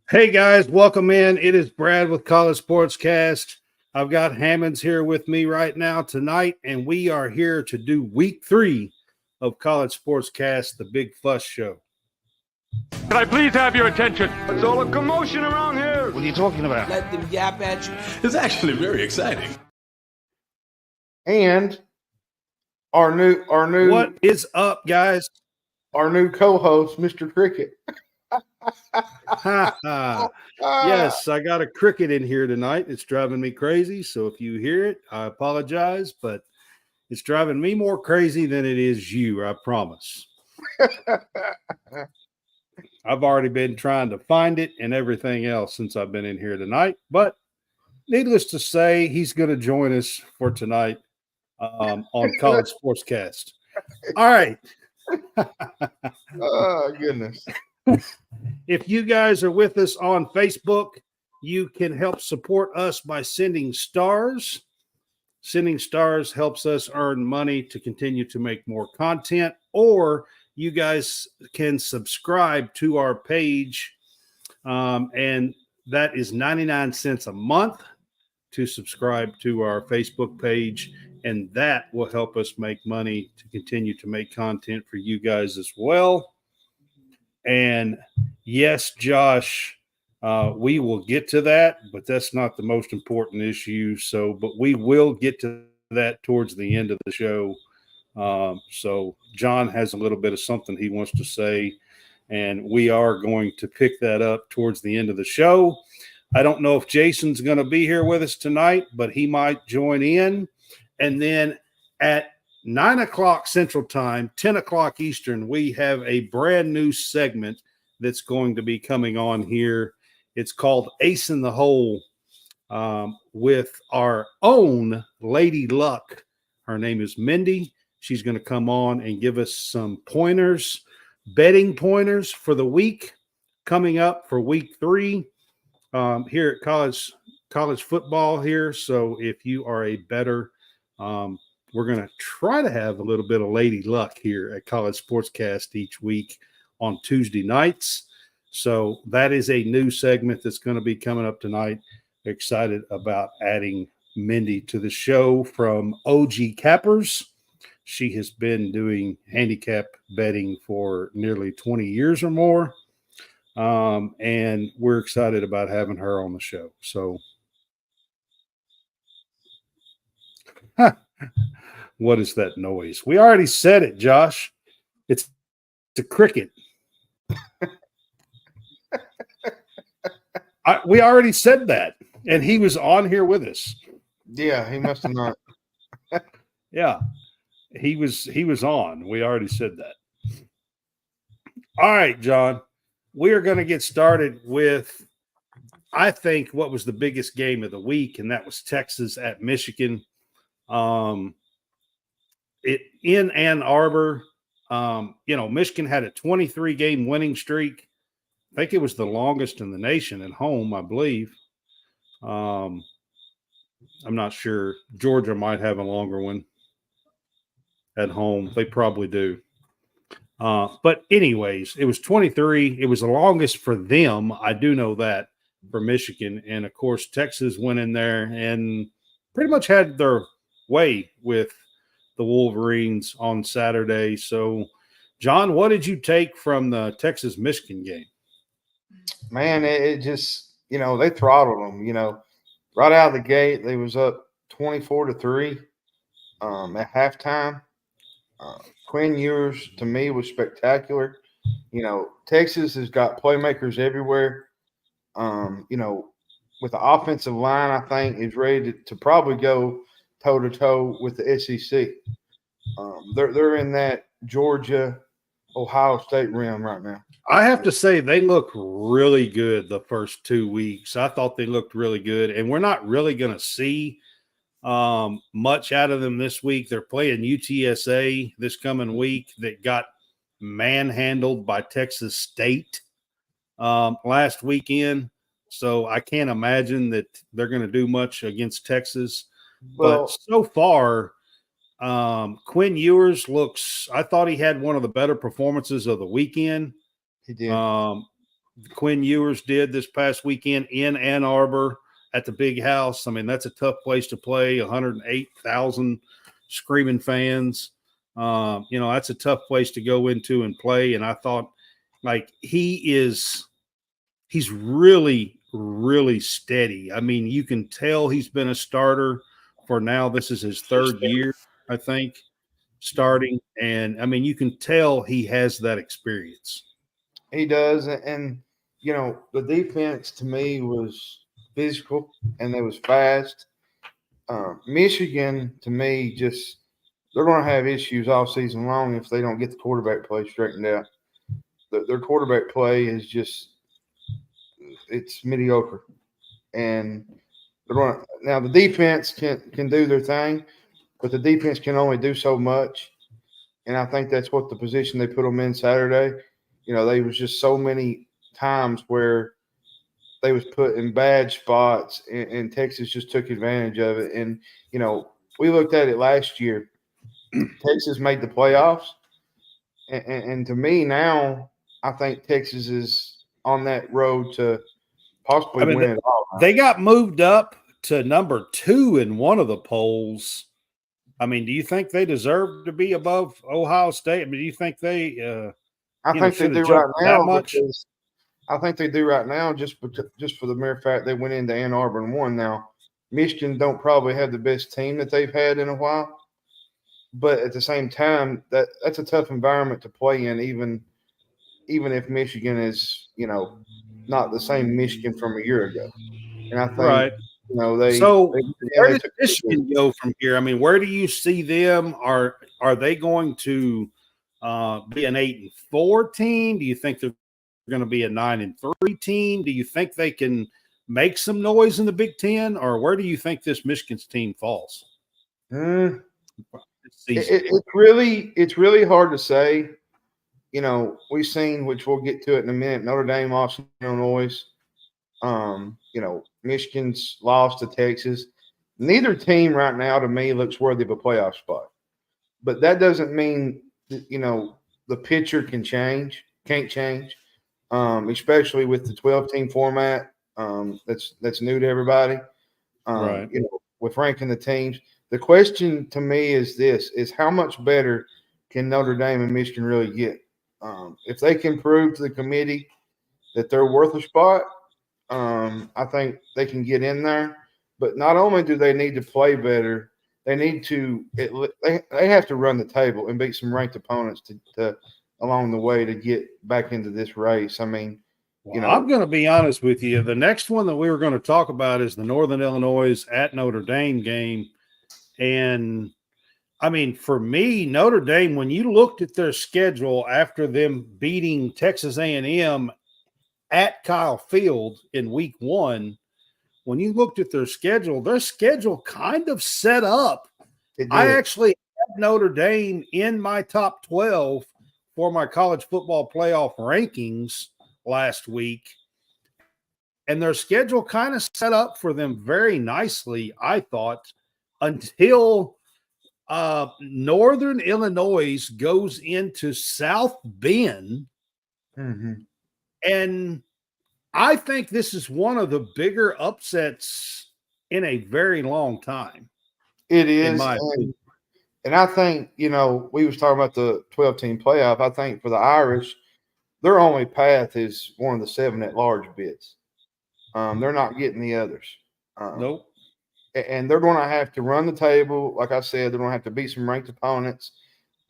Hey guys, welcome in. It is Brad with College SportsCast. I've got Hammonds here with me right now tonight, and we are here to do week 3 of College SportsCast, the Big Fuss Show. Can I please have your attention? There's all a commotion around here. What are you talking about? Let them yap at you. It's actually very exciting. And our new What is up, guys? our new co-host, Mr. Cricket. Yes, I got a cricket in here tonight. It's driving me crazy. So if you hear it, I apologize, but it's driving me more crazy than it is you, I promise. I've already been trying to find it and everything else since I've been in here tonight. But needless to say, he's going to join us for tonight on College Sportscast. All right. Oh, goodness. If you guys are with us on Facebook, you can help support us by sending stars. Sending stars helps us earn money to continue to make more content, or you guys can subscribe to our page, and that is 99 cents a month to subscribe to our Facebook page, and that will help us make money to continue to make content for you guys as well. And yes, Josh, we will get to that, but that's not the most important issue. But we will get to that towards the end of the show. So John has a little bit of something he wants to say, and we are going to pick that up towards the end of the show. I don't know if Jason's going to be here with us tonight, but he might join in. And then at 9 o'clock Central Time, 10 o'clock Eastern, we have a brand new segment that's going to be coming on here. It's called Ace in the Hole with our own Lady Luck. Her name is Mindy. She's going to come on and give us some pointers, betting pointers for the week coming up for week 3 here at college football here. So if you are a bettor, we're going to try to have a little bit of Lady Luck here at College Sportscast each week on Tuesday nights. So that is a new segment that's going to be coming up tonight. Excited about adding Mindy to the show from OG Cappers. She has been doing handicap betting for nearly 20 years or more. And we're excited about having her on the show. So what is that noise? We already said it, Josh. It's a cricket. We already said that, and he was on here with us. Yeah, he must have not. Yeah, he was on. We already said that. All right, John. We are going to get started with, I think, what was the biggest game of the week, and that was Texas at Michigan. In Ann Arbor, Michigan had a 23-game winning streak. I think it was the longest in the nation at home, I believe. I'm not sure. Georgia might have a longer one at home. They probably do. But anyways, it was 23. It was the longest for them. I do know that, for Michigan. And, of course, Texas went in there and pretty much had their way with the Wolverines on Saturday. So, John, what did you take from the Texas-Michigan game? Man, it just, they throttled them, right out of the gate. They was up 24-3 at halftime. Quinn Ewers, to me, was spectacular. Texas has got playmakers everywhere. With the offensive line, I think, is ready to probably go toe-to-toe with the SEC. They're in that Georgia, Ohio State rim right now. I have to say they look really good the first 2 weeks. I thought they looked really good, and we're not really going to see much out of them this week. They're playing UTSA this coming week that got manhandled by Texas State last weekend. So I can't imagine that they're going to do much against Texas. But so far, Quinn Ewers looks – I thought he had one of the better performances of the weekend. He did. Quinn Ewers did this past weekend in Ann Arbor at the Big House. I mean, that's a tough place to play. 108,000 screaming fans. That's a tough place to go into and play. And I thought, like, he's really, really steady. I mean, you can tell he's been a starter for now. This is his third year, I think, starting. And I mean, you can tell he has that experience. He does. And the defense to me was physical and they was fast. Michigan, to me, they're going to have issues all season long if they don't get the quarterback play straightened out. Their quarterback play is it's mediocre. And now the defense can do their thing, but the defense can only do so much. And I think that's what the position they put them in Saturday. They was just so many times where they was put in bad spots, and Texas just took advantage of it. And, we looked at it last year. Texas made the playoffs. And to me now, I think Texas is on that road to possibly win it all. They got moved up to number 2 in one of the polls. I mean, do you think they deserve to be above Ohio State? I mean, do you think they I think they do right now because I think they do right now just for the mere fact they went into Ann Arbor and won. Now, Michigan don't probably have the best team that they've had in a while, but at the same time, that's a tough environment to play in, even if Michigan is, not the same Michigan from a year ago. And I think, right. Where does Michigan go from here? I mean, where do you see them? Are they going to be an 8-4 team? Do you think they're going to be a 9-3 team? Do you think they can make some noise in the Big Ten, or where do you think this Michigan's team falls? It's really hard to say. We've seen, which we'll get to it in a minute, Notre Dame lost to Illinois. Michigan's lost to Texas. Neither team right now, to me, looks worthy of a playoff spot. But that doesn't mean that, the picture can't change, especially with the 12-team format. That's new to everybody. Right. With ranking the teams. The question to me is how much better can Notre Dame and Michigan really get? If they can prove to the committee that they're worth a spot, I think they can get in there. But not only do they need to play better, they need to they have to run the table and beat some ranked opponents to along the way to get back into this race. I mean, I'm going to be honest with you. The next one that we were going to talk about is the Northern Illinois at Notre Dame game. And I mean, for me, Notre Dame, when you looked at their schedule after them beating Texas A&M at Kyle Field in week 1, when you looked at their schedule kind of set up. I actually had Notre Dame in my top 12 for my college football playoff rankings last week. And their schedule kind of set up for them very nicely, I thought, until Northern Illinois goes into South Bend. Mm-hmm. And I think this is one of the bigger upsets in a very long time. It is. And I think, we was talking about the 12-team playoff. I think for the Irish, their only path is one of the 7 at-large bids. They're not getting the others. Nope. And they're going to have to run the table. Like I said, they're going to have to beat some ranked opponents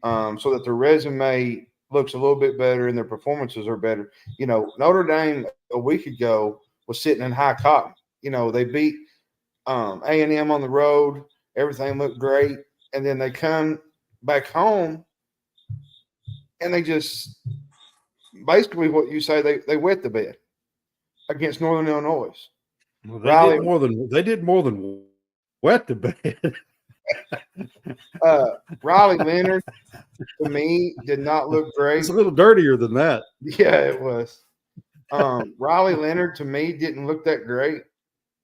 so that their resume looks a little bit better and their performances are better. Notre Dame a week ago was sitting in high cotton. They beat A&M on the road. Everything looked great. And then they come back home and they just basically what you say, they wet the bed against Northern Illinois. Well, they did more than wet the bed. Riley Leonard, to me, did not look great. It's a little dirtier than that. Yeah, it was. Riley Leonard, to me, didn't look that great.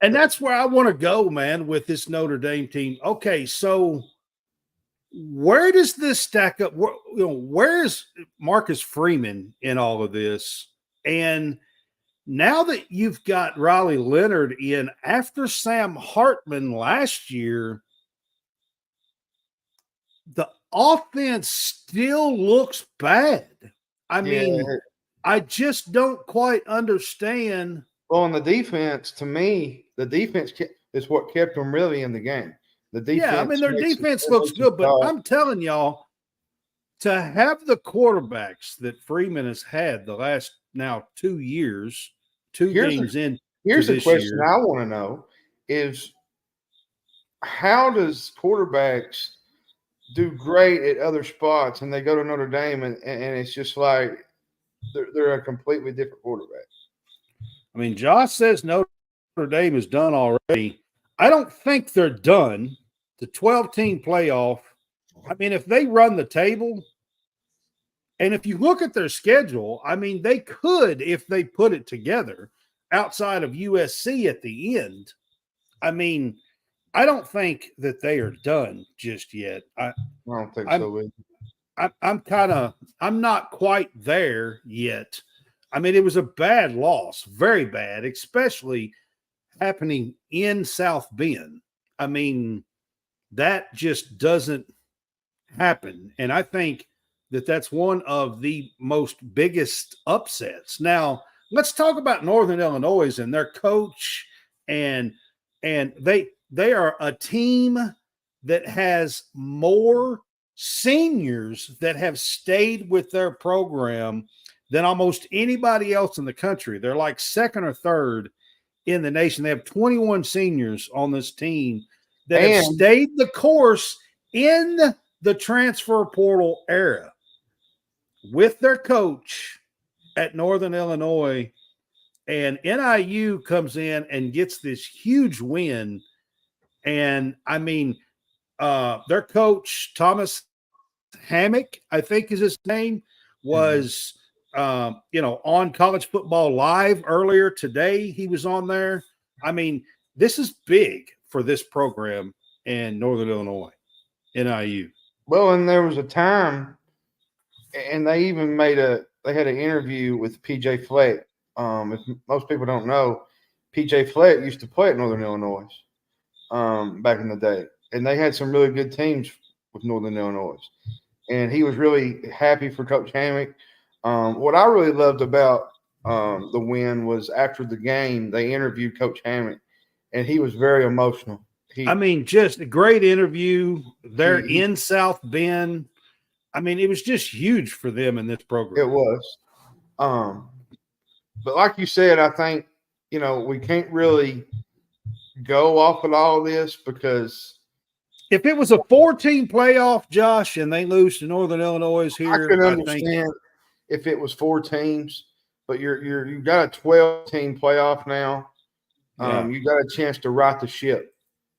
And that's where I want to go, man, with this Notre Dame team. Okay, so where does this stack up? Where's Marcus Freeman in all of this? And now that you've got Riley Leonard in after Sam Hartman last year, the offense still looks bad. I mean, I just don't quite understand. Well, in the defense, to me, the defense is what kept them really in the game. The defense. Yeah, I mean, their defense looks good, but I'm telling y'all, to have the quarterbacks that Freeman has had the last now 2 years, games in. Here's the question I want to know is, how does quarterbacks do great at other spots and they go to Notre Dame and it's just like they're a completely different quarterback? I mean, Josh says Notre Dame is done already. I don't think they're done. The 12-team playoff, I mean, if they run the table, and if you look at their schedule, I mean, they could, if they put it together, outside of USC at the end. I mean, I don't think that they are done just yet. I don't think so either. I'm not quite there yet. I mean, it was a bad loss, very bad, especially happening in South Bend. I mean, that just doesn't happen. And I think that that's one of the most biggest upsets. Now, let's talk about Northern Illinois and their coach. And they are a team that has more seniors that have stayed with their program than almost anybody else in the country. They're like second or third in the nation. They have 21 seniors on this team that have stayed the course in the transfer portal era with their coach at Northern Illinois. And NIU comes in and gets this huge win. And I mean, their coach, Thomas Hammock, I think is his name, was on College Football Live earlier today. He was on there. I mean, this is big for this program in Northern Illinois, NIU. Well, and there was a time, and they even they had an interview with PJ Fleck. If most people don't know, PJ Fleck used to play at Northern Illinois back in the day, and they had some really good teams with Northern Illinois. And he was really happy for Coach Hammock. What I really loved about the win was after the game, they interviewed Coach Hammock, and he was very emotional. Just a great interview. They're in South Bend. I mean, it was just huge for them in this program. It was. But like you said, I think, we can't really go off of all this because if it was a 4-team playoff, Josh, and they lose to Northern Illinois here, I could understand if it was 4 teams, but you've got a 12-team playoff now. You got a chance to right the ship,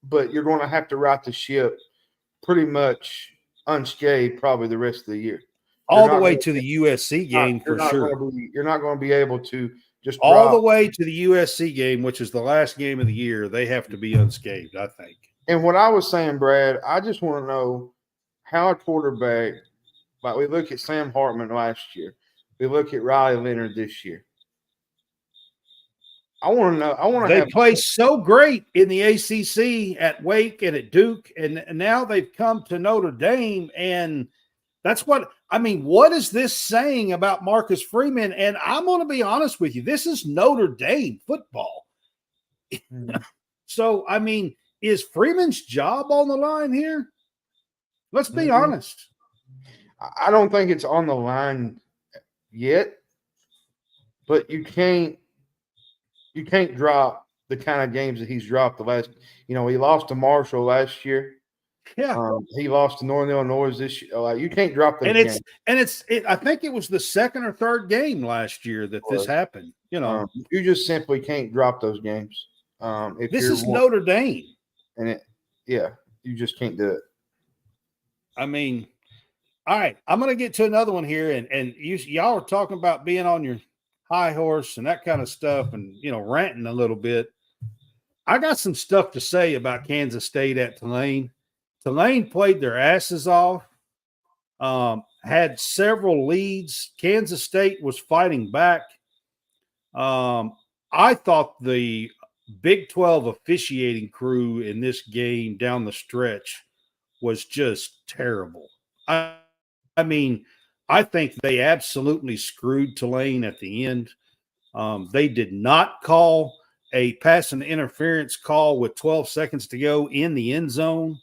but you're going to have to right the ship pretty much unscathed probably the rest of the year. All the way to the USC game for sure. You're not going to be able to just all the way to the USC game, which is the last game of the year. They have to be unscathed, I think. And what I was saying, Brad, I just want to know how a quarterback, like we look at Sam Hartman last year, we look at Riley Leonard this year. I want to know. They play so great in the ACC at Wake and at Duke, and now they've come to Notre Dame, and that's what – what is this saying about Marcus Freeman? And I'm going to be honest with you. This is Notre Dame football. So, is Freeman's job on the line here? Let's be honest. I don't think it's on the line yet, but you can't drop the kind of games that he's dropped the last. He lost to Marshall last year. Yeah, he lost to Northern Illinois this year. You can't drop that. I think it was the second or third game last year that this happened. You just simply can't drop those games. This is Notre Dame, and you just can't do it. All right, I'm going to get to another one here, and y'all are talking about being on your high horse and that kind of stuff, and ranting a little bit. I got some stuff to say about Kansas State at Tulane. Tulane played their asses off, had several leads. Kansas State was fighting back. I thought the Big 12 officiating crew in this game down the stretch was just terrible. I mean, I think they absolutely screwed Tulane at the end. They did not call a pass and interference call with 12 seconds to go in the end zone,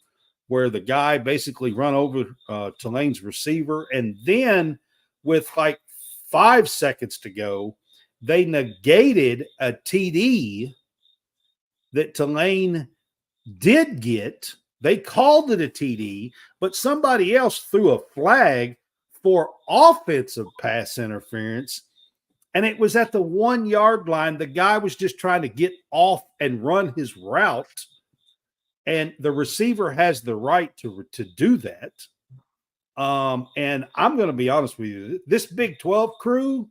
where the guy basically run over Tulane's receiver. And then with like 5 seconds to go, they negated a TD that Tulane did get. They called it a TD, but somebody else threw a flag for offensive pass interference. And it was at the 1 yard line. The guy was just trying to get off and run his route. And the receiver has the right to do that. And I'm going to be honest with you. This Big 12 crew,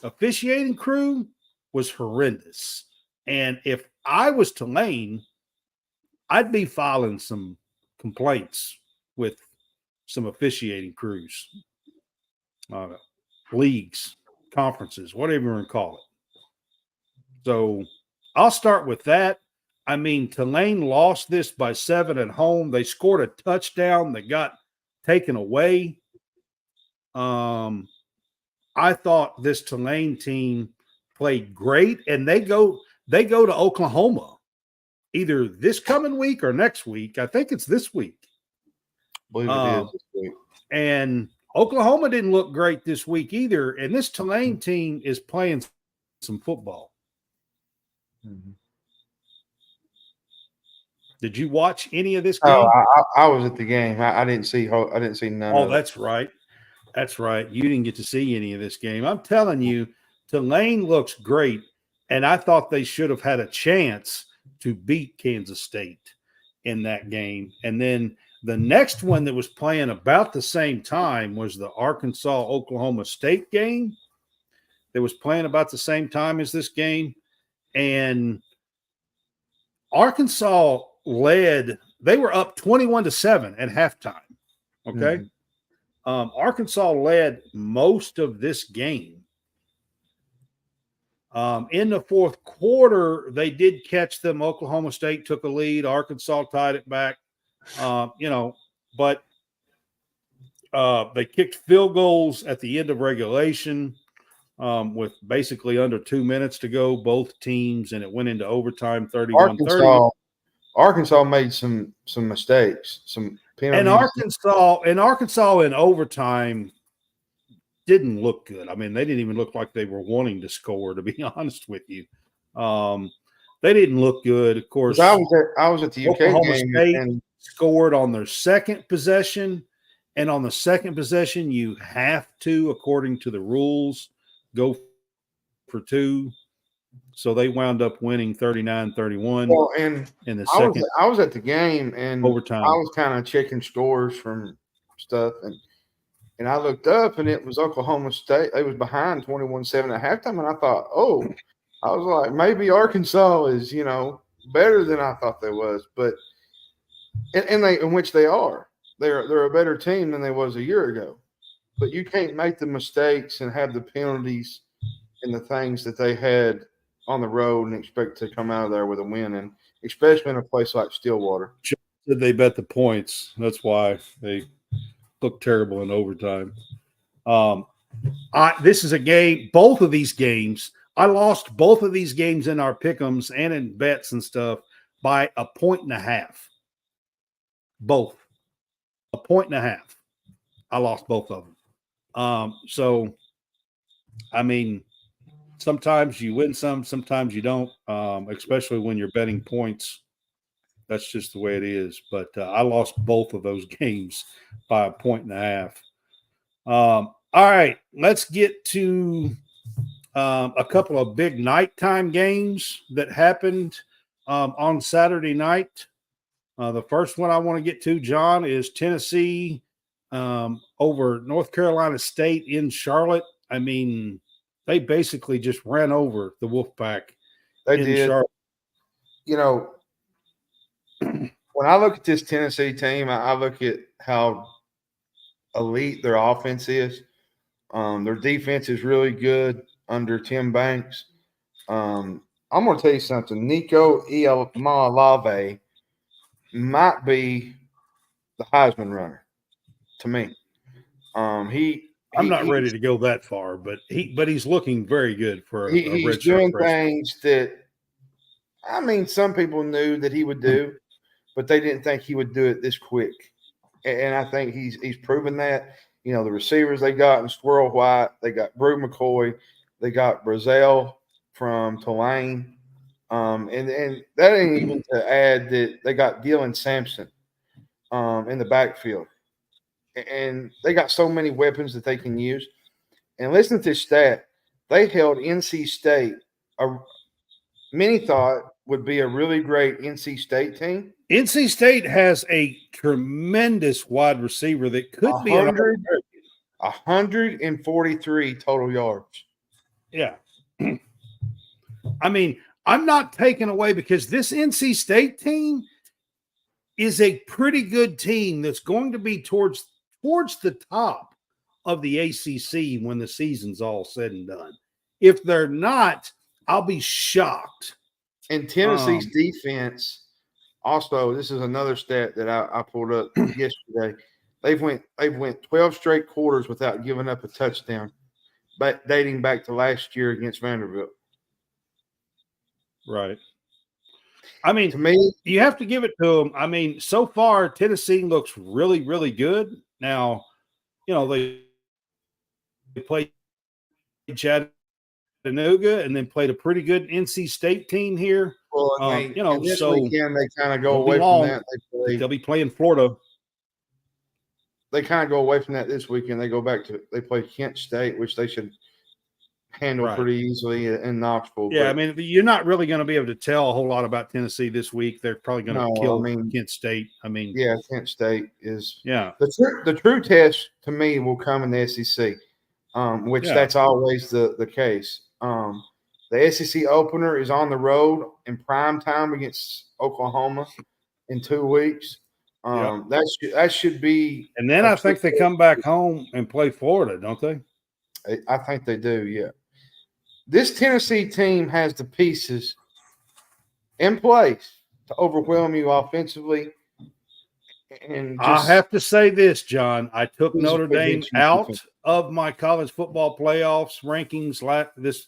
officiating crew, was horrendous. And if I was Tulane, I'd be filing some complaints with some officiating crews, leagues, conferences, whatever you want to call it. So I'll start with that. I mean, Tulane lost this by 7 at home. They scored a touchdown that got taken away. I thought this Tulane team played great, and they go to Oklahoma either this coming week or next week. I think it's this week. I believe it is this week. And Oklahoma didn't look great this week either. And this Tulane team is playing some football. Mm-hmm. Did you watch any of this game? Oh, I was at the game. I didn't see none of it. Oh, that's right. That's right. You didn't get to see any of this game. I'm telling you, Tulane looks great. And I thought they should have had a chance to beat Kansas State in that game. And then the next one that was playing about the same time was the Arkansas-Oklahoma State game that was playing about the same time as this game. And Arkansas led – they were up 21-7 at halftime, okay? Mm-hmm. Arkansas led most of this game. In the fourth quarter, they did catch them. Oklahoma State took a lead. Arkansas tied it back. But they kicked field goals at the end of regulation with basically under 2 minutes to go, both teams, and it went into overtime 31-30. Arkansas made some mistakes, some penalties. And Arkansas in overtime didn't look good. I mean, they didn't even look like they were wanting to score, to be honest with you. They didn't look good. Of course, I was at the UK Oklahoma game State and scored on their second possession. And on the second possession, you have to, according to the rules, go for 2. So they wound up winning 39-31. Well, and in the second. I was at the game and overtime. I was kind of checking scores from stuff, and I looked up and it was Oklahoma State. They was behind 21-7 at halftime, and I thought, I was like, maybe Arkansas is better than I thought they was, but in which they are. They're a better team than they was a year ago. But you can't make the mistakes and have the penalties and the things that they had on the road and expect to come out of there with a win, and especially in a place like Stillwater. They bet the points. That's why they looked terrible in overtime. This is a game, both of these games, I lost both of these games in our pick'ems and in bets and stuff by 1.5. Both. 1.5. I lost both of them. So, I mean, sometimes you win some, sometimes you don't, especially when you're betting points. That's just the way it is. But I lost both of those games by 1.5. All right, let's get to a couple of big nighttime games that happened on Saturday night. The first one I want to get to, John, is Tennessee over North Carolina State in Charlotte. I mean, they basically just ran over the Wolfpack. They did. Charlotte. When I look at this Tennessee team, I look at how elite their offense is. Their defense is really good. under Tim Banks. I'm going to tell you something. Nico Iamaleava might be the Heisman runner to me. I'm not ready to go that far, but he's looking very good for a he's redshirt doing freshman. things that, I mean, some people knew that he would do, but they didn't think he would do it this quick. And I think he's proven that. You know, the receivers they got in Squirrel White, they got Brew McCoy, they got Brazil from Tulane. And that ain't even to add that they got Dylan Sampson in the backfield. And they got so many weapons that they can use. And listen to this stat. They held NC State, many thought would be a really great NC State team. NC State has a tremendous wide receiver that could be 143 total yards. Yeah. I mean, I'm not taking away because this NC State team is a pretty good team that's going to be towards the top of the ACC when the season's all said and done. If they're not, I'll be shocked. And Tennessee's defense, also, this is another stat that I pulled up yesterday. They've went 12 straight quarters without giving up a touchdown, but dating back to last year against Vanderbilt. Right. I mean, to me, you have to give it to them. I mean, so far Tennessee looks really, really good. Now, you know, they played Chattanooga and then played a pretty good NC State team here. Well, you know, this so weekend they kind of go away from that. They'll be playing Florida. They kind of go away from that this weekend. They play Kent State, which they should handle pretty easily in Knoxville. Yeah, I mean, you're not really going to be able to tell a whole lot about Tennessee this week. They're probably going to kill Kent State. I mean, yeah, Kent State is the true test to me will come in the SEC, which that's always the case. The SEC opener is on the road in prime time against Oklahoma in 2 weeks. That should be. And then I think they come back home and play Florida, don't they? I think they do, yeah. This Tennessee team has the pieces in place to overwhelm you offensively. And I have to say this, John. I took Notre Dame out of my college football playoffs rankings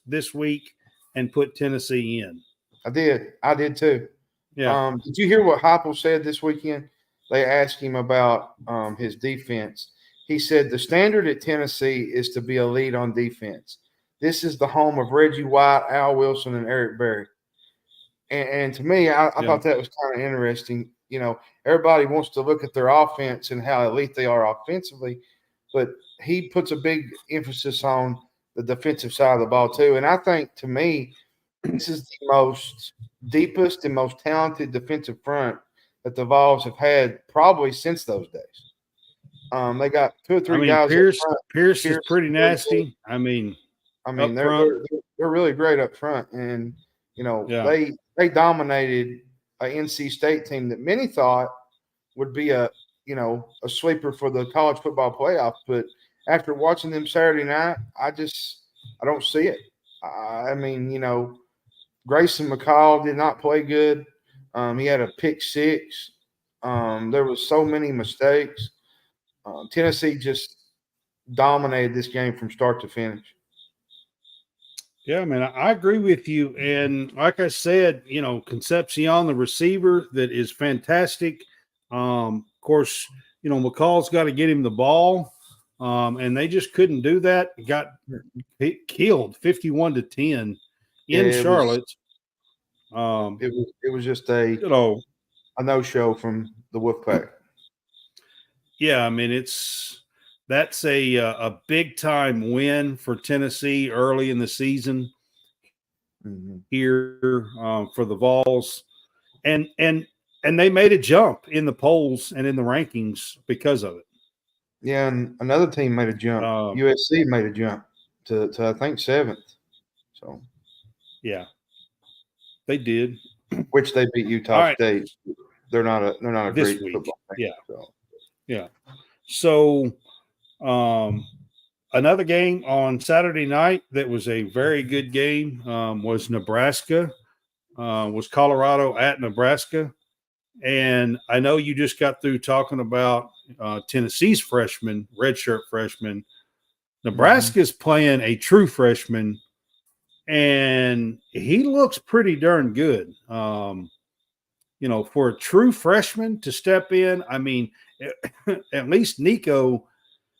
this week and put Tennessee in. I did too. Yeah. Did you hear what Heupel said this weekend? They asked him about his defense. He said the standard at Tennessee is to be a lead on defense. This is the home of Reggie White, Al Wilson, and Eric Berry. And to me, I thought that was kind of interesting. You know, everybody wants to look at their offense and how elite they are offensively, but he puts a big emphasis on the defensive side of the ball too. And I think, to me, this is the most deepest and most talented defensive front that the Vols have had probably since those days. They got 2 or 3 guys. Pierce is pretty nasty. I mean, they're really great up front, and you know they dominated a NC State team that many thought would be a sleeper for the college football playoff. But after watching them Saturday night, I don't see it. I mean, Grayson McCall did not play good. He had a pick six. There was so many mistakes. Tennessee just dominated this game from start to finish. Yeah, man, I agree with you. And like I said, Concepcion, the receiver, that is fantastic. Of course, McCall's got to get him the ball. And they just couldn't do that. Got killed 51-10 in Charlotte. It was just a no-show from the Wolfpack. Yeah, I mean, that's a big time win for Tennessee early in the season here for the Vols, and they made a jump in the polls and in the rankings because of it. Yeah, and another team made a jump. USC made a jump to I think 7th. So yeah, they did. Which they beat Utah State. They're not a great football team. Yeah. So, Another game on Saturday night that was a very good game was Nebraska, was Colorado at Nebraska. And I know you just got through talking about Tennessee's freshman, redshirt freshman. Nebraska's playing a true freshman, and he looks pretty darn good. For a true freshman to step in, I mean, at least Nico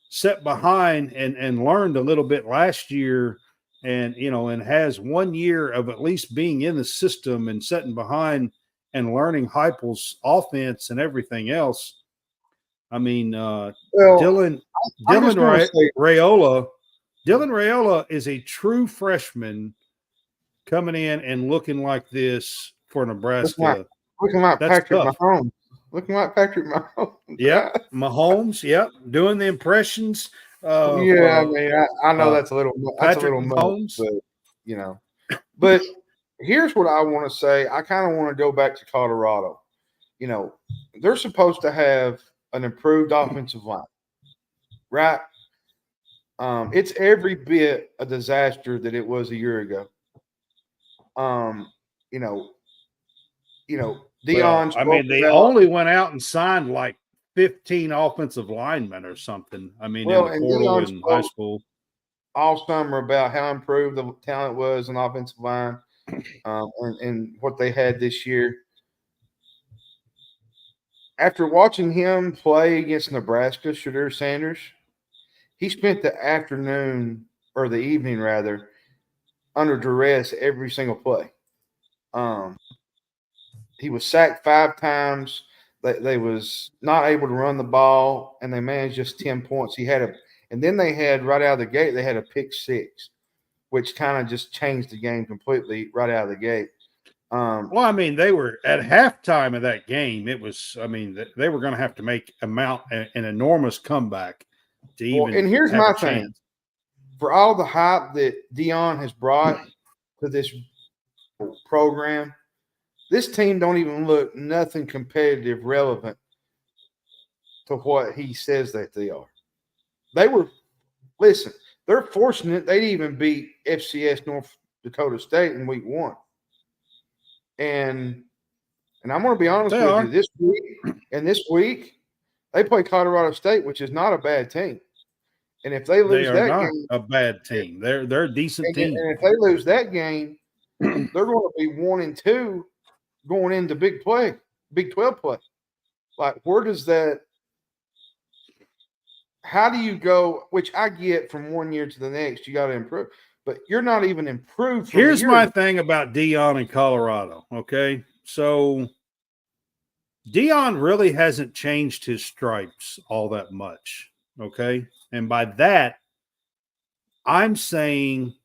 sat behind and learned a little bit last year, and has 1 year of at least being in the system and sitting behind and learning Heupel's offense and everything else. I mean, Dylan Raiola is a true freshman coming in and looking like this for Nebraska. Looking like That's Patrick tough. Mahomes. Looking like Patrick Mahomes. Yep, Mahomes. Yep, doing the impressions. I mean, I know that's a little much, but here's what I want to say. I kind of want to go back to Colorado. They're supposed to have an improved offensive line, right? It's every bit a disaster that it was a year ago. Deion's. I mean, they only went out and signed like 15 offensive linemen or something. I mean, in the portal in high school. All summer about how improved the talent was in offensive line and what they had this year. After watching him play against Nebraska, Shadur Sanders, he spent the afternoon or the evening rather under duress every single play. He was sacked 5 times. They was not able to run the ball, and they managed just 10 points. And then they had right out of the gate, they had a pick 6, which kind of just changed the game completely right out of the gate. Well, I mean, they were at halftime of that game. It was, I mean, they were going to have to make an enormous comeback to even. And here's my thing: for all the hype that Deion has brought to this program, this team don't even look nothing competitive, relevant to what he says that they are. They're fortunate they didn't even beat FCS North Dakota State in week 1. And I'm going to be honest with you, this week, they play Colorado State, which is not a bad team. And if they lose that game, a bad team. They're a decent team. And if they lose that game, they're going to be 1-2 going into Big 12 play. Like, where does that? How do you go? Which I get from 1 year to the next, you got to improve, but you're not even improved. Here's my thing about Deion in Colorado. Okay, so Deion really hasn't changed his stripes all that much. Okay, and by that, I'm saying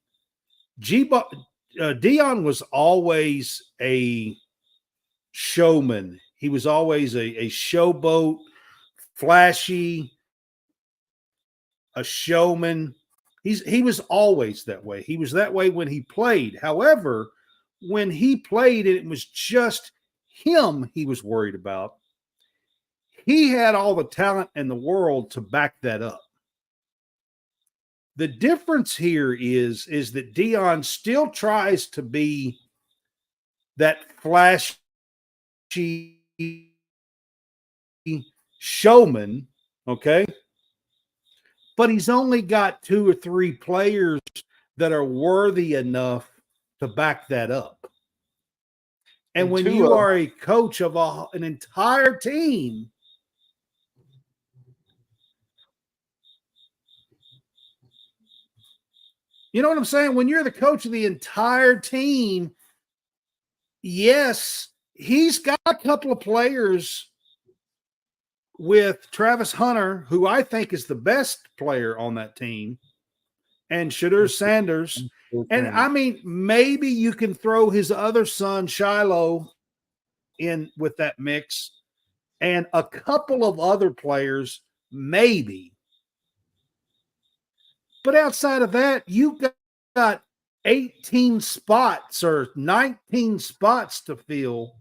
Deion was always a showman. He was always a showboat, flashy, a showman. He was always that way. He was that way when he played. However, when he played and it was just him he was worried about, he had all the talent in the world to back that up. The difference here is that Deion still tries to be that flashy showman, okay? But he's only got 2 or 3 players that are worthy enough to back that up. And when you are a coach of an entire team, you know what I'm saying? When you're the coach of the entire team, yes, he's got a couple of players with Travis Hunter, who I think is the best player on that team, and Shadur Sanders. And I mean, maybe you can throw his other son, Shiloh, in with that mix, and a couple of other players, maybe. But outside of that, you got 18 spots or 19 spots to fill,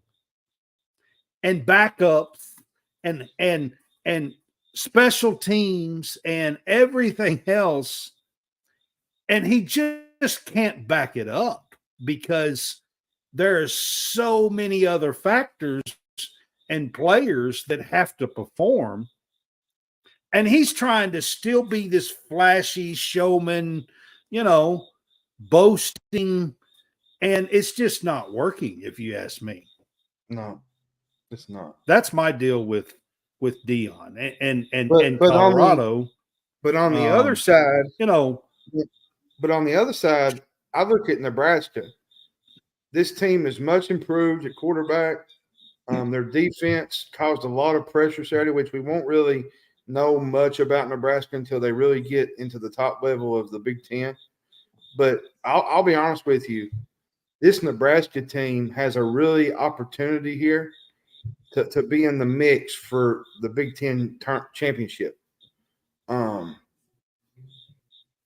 and backups and special teams and everything else. And he just can't back it up because there's so many other factors and players that have to perform. And he's trying to still be this flashy showman, boasting, and it's just not working, if you ask me. No, it's not. That's my deal with Dion and But Colorado. On the other side, you know, but on the other side, I look at Nebraska. This team is much improved at quarterback. Their defense caused a lot of pressure Saturday, which we won't really know much about Nebraska until they really get into the top level of the Big Ten. But I'll be honest with you, this Nebraska team has a really opportunity here to be in the mix for the Big Ten championship.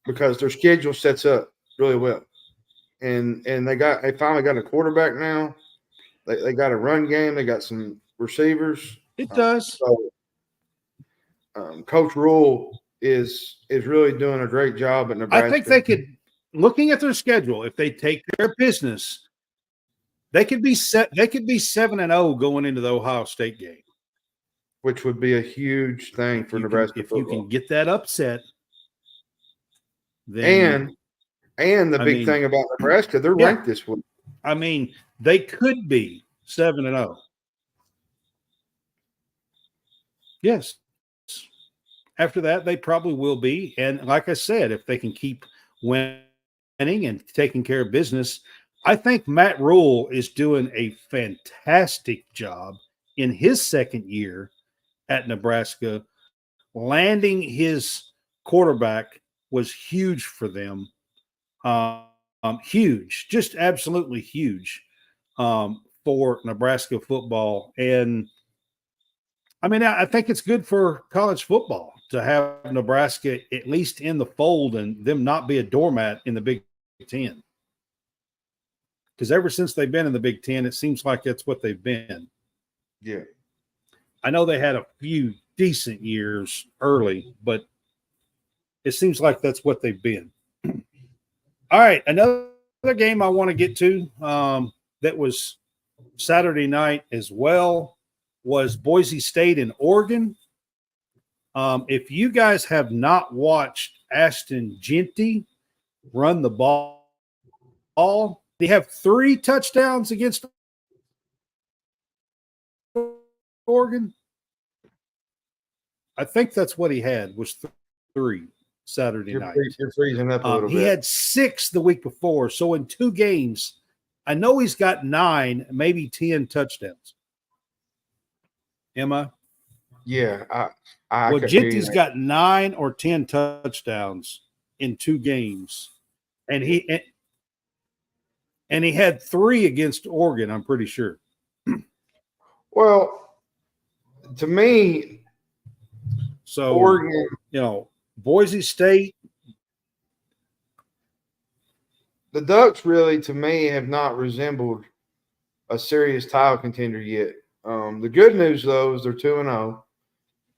Because their schedule sets up really well. And they finally got a quarterback now. They got a run game. They got some receivers. It does. Coach Rule is really doing a great job at Nebraska. I think they could, looking at their schedule, if they take their business, they could be 7-0 going into the Ohio State game, which would be a huge thing for Nebraska football. If you can get that upset, then and the big thing about Nebraska, they're ranked this week. I mean, they could be 7-0. Yes. After that, they probably will be. And like I said, if they can keep winning and taking care of business, I think Matt Rule is doing a fantastic job in his second year at Nebraska. Landing his quarterback was huge for them. Huge, just absolutely huge for Nebraska football. And I mean, I think it's good for college football to have Nebraska at least in the fold and them not be a doormat in the Big Ten. Because ever since they've been in the Big Ten, it seems like that's what they've been. Yeah. I know they had a few decent years early, but it seems like that's what they've been. All right, another game I want to get to that was Saturday night as well was Boise State and Oregon. If you guys have not watched Ashton Jeanty run the ball, they have 3 touchdowns against Oregon. I think that's what he had was 3 Saturday night. You're freezing up a little bit. He had 6 the week before. So in 2 games, I know he's got 9, maybe 10 touchdowns. Am I? Yeah. Well, Jeanty's got 9 or 10 touchdowns in 2 games. And he had 3 against Oregon, I'm pretty sure. Well, to me, so Oregon, Boise State. The Ducks really, to me, have not resembled a serious title contender yet. The good news, though, is they're 2-0,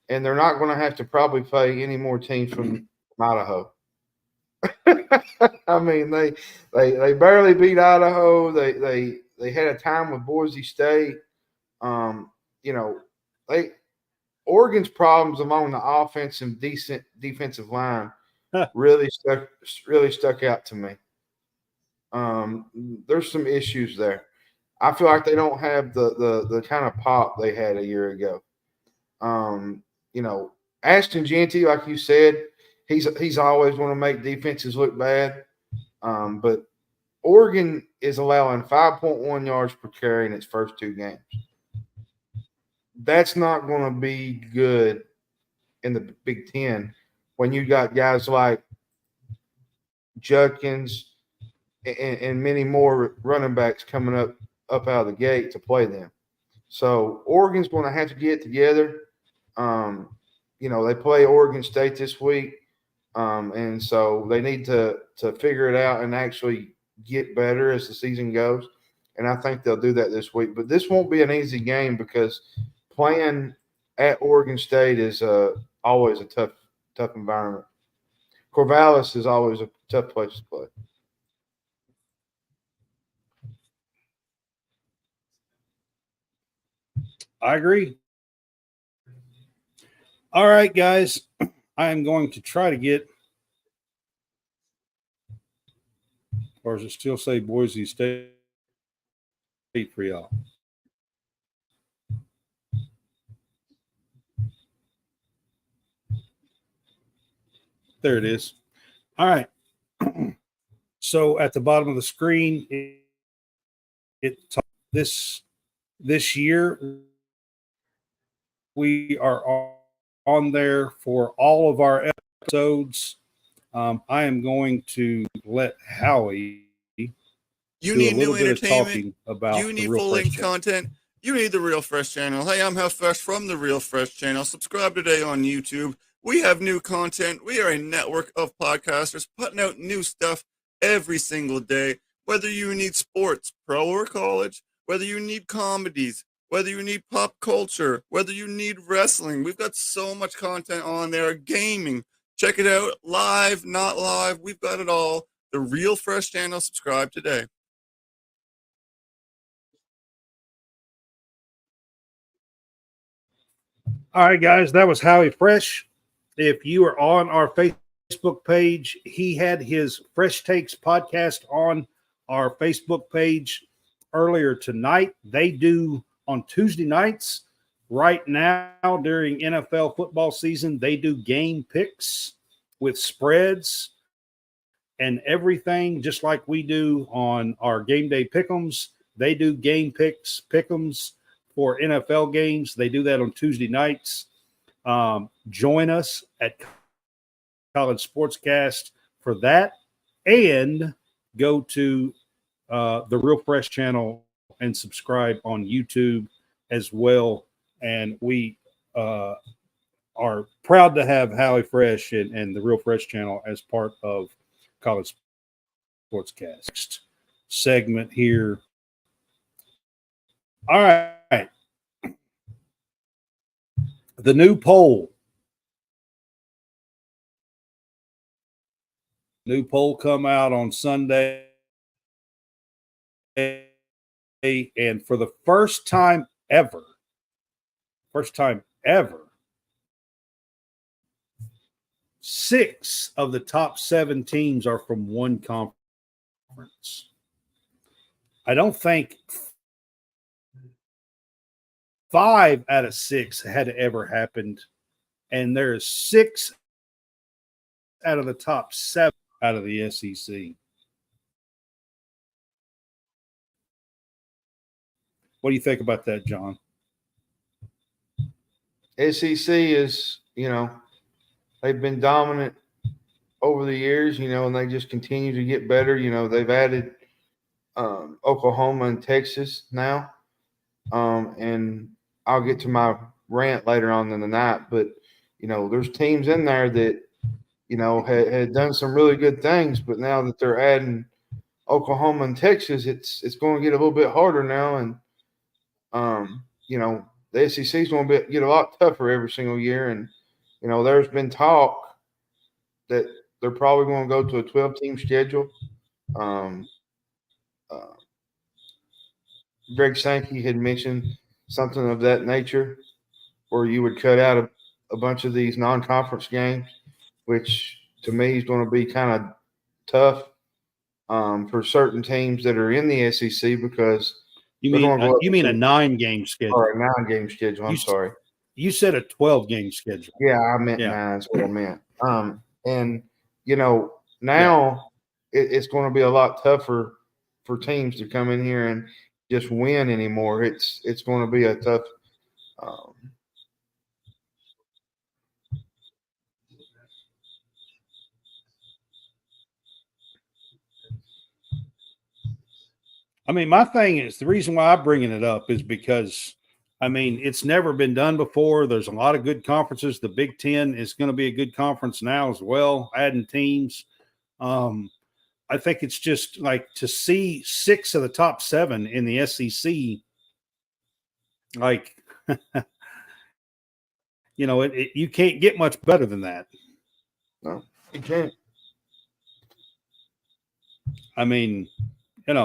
and they're not going to have to probably play any more teams from Idaho. I mean, they barely beat Idaho. They had a time with Boise State. Oregon's problems along the offensive defensive line really stuck out to me. There's some issues there. I feel like they don't have the kind of pop they had a year ago. Ashton Jeanty, like you said, he's always want to make defenses look bad. But Oregon is allowing 5.1 yards per carry in its first 2 games. That's not going to be good in the Big Ten when you got guys like Judkins and many more running backs coming up out of the gate to play them. So Oregon's going to have to get together. They play Oregon State this week, and so they need to figure it out and actually get better as the season goes. And I think they'll do that this week. But this won't be an easy game because playing at Oregon State is always a tough environment. Corvallis is always a tough place to play. I agree. All right, guys. I am going to try to get, or does it still say Boise State for y'all? There it is. All right. So at the bottom of the screen, this year we are on there for all of our episodes. I am going to let Howie You do need a little new bit of entertainment. talking about You the need Real full Fresh length channel. content. You need the Real Fresh channel. Hey, I'm How Fresh from the Real Fresh channel. Subscribe today on YouTube. We have new content. We are a network of podcasters putting out new stuff every single day. Whether you need sports, pro or college, whether you need comedies, whether you need pop culture, whether you need wrestling, we've got so much content on there. Gaming, check it out. Live, not live, we've got it all. The Real Fresh channel. Subscribe today. All right, guys, that was Howie Fresh. If you are on our Facebook page, he had his Fresh Takes podcast on our Facebook page earlier tonight. They do on Tuesday nights right now during NFL football season. They do game picks with spreads and everything, just like we do on our game day pick'ems. They do game picks, pick'ems for NFL games. They do that on Tuesday nights. Join us at College SportsCast for that, and go to the Real Fresh channel and subscribe on YouTube as well. And we are proud to have Howie Fresh and the Real Fresh channel as part of College SportsCast. Next segment here. All right. The new poll. New poll come out on Sunday. And for the first time ever, 6 of the top 7 teams are from one conference. I don't think 5 out of 6 had ever happened. And there's 6 out of the top 7 out of the SEC. What do you think about that, John? SEC is, they've been dominant over the years, and they just continue to get better. They've added Oklahoma and Texas now. And I'll get to my rant later on in the night, but, there's teams in there that, had done some really good things, but now that they're adding Oklahoma and Texas, it's going to get a little bit harder now. And, the SEC is going to get a lot tougher every single year. And, there's been talk that they're probably going to go to a 12-team schedule. Greg Sankey had mentioned something of that nature, where you would cut out a bunch of these non-conference games, which to me is going to be kind of tough for certain teams that are in the SEC, because you mean a 9-game schedule or a 9-game schedule. I'm sorry. You said a 12-game schedule. Yeah, I meant 9. That's what I meant. And now it's going to be a lot tougher for teams to come in here and just win anymore. It's going to be a tough. I mean, my thing is, the reason why I'm bringing it up is because, it's never been done before. There's a lot of good conferences. The Big Ten is going to be a good conference now as well, adding teams. I think it's just like to see 6 of the top 7 in the SEC. Like, you can't get much better than that. No, you can't. I mean, at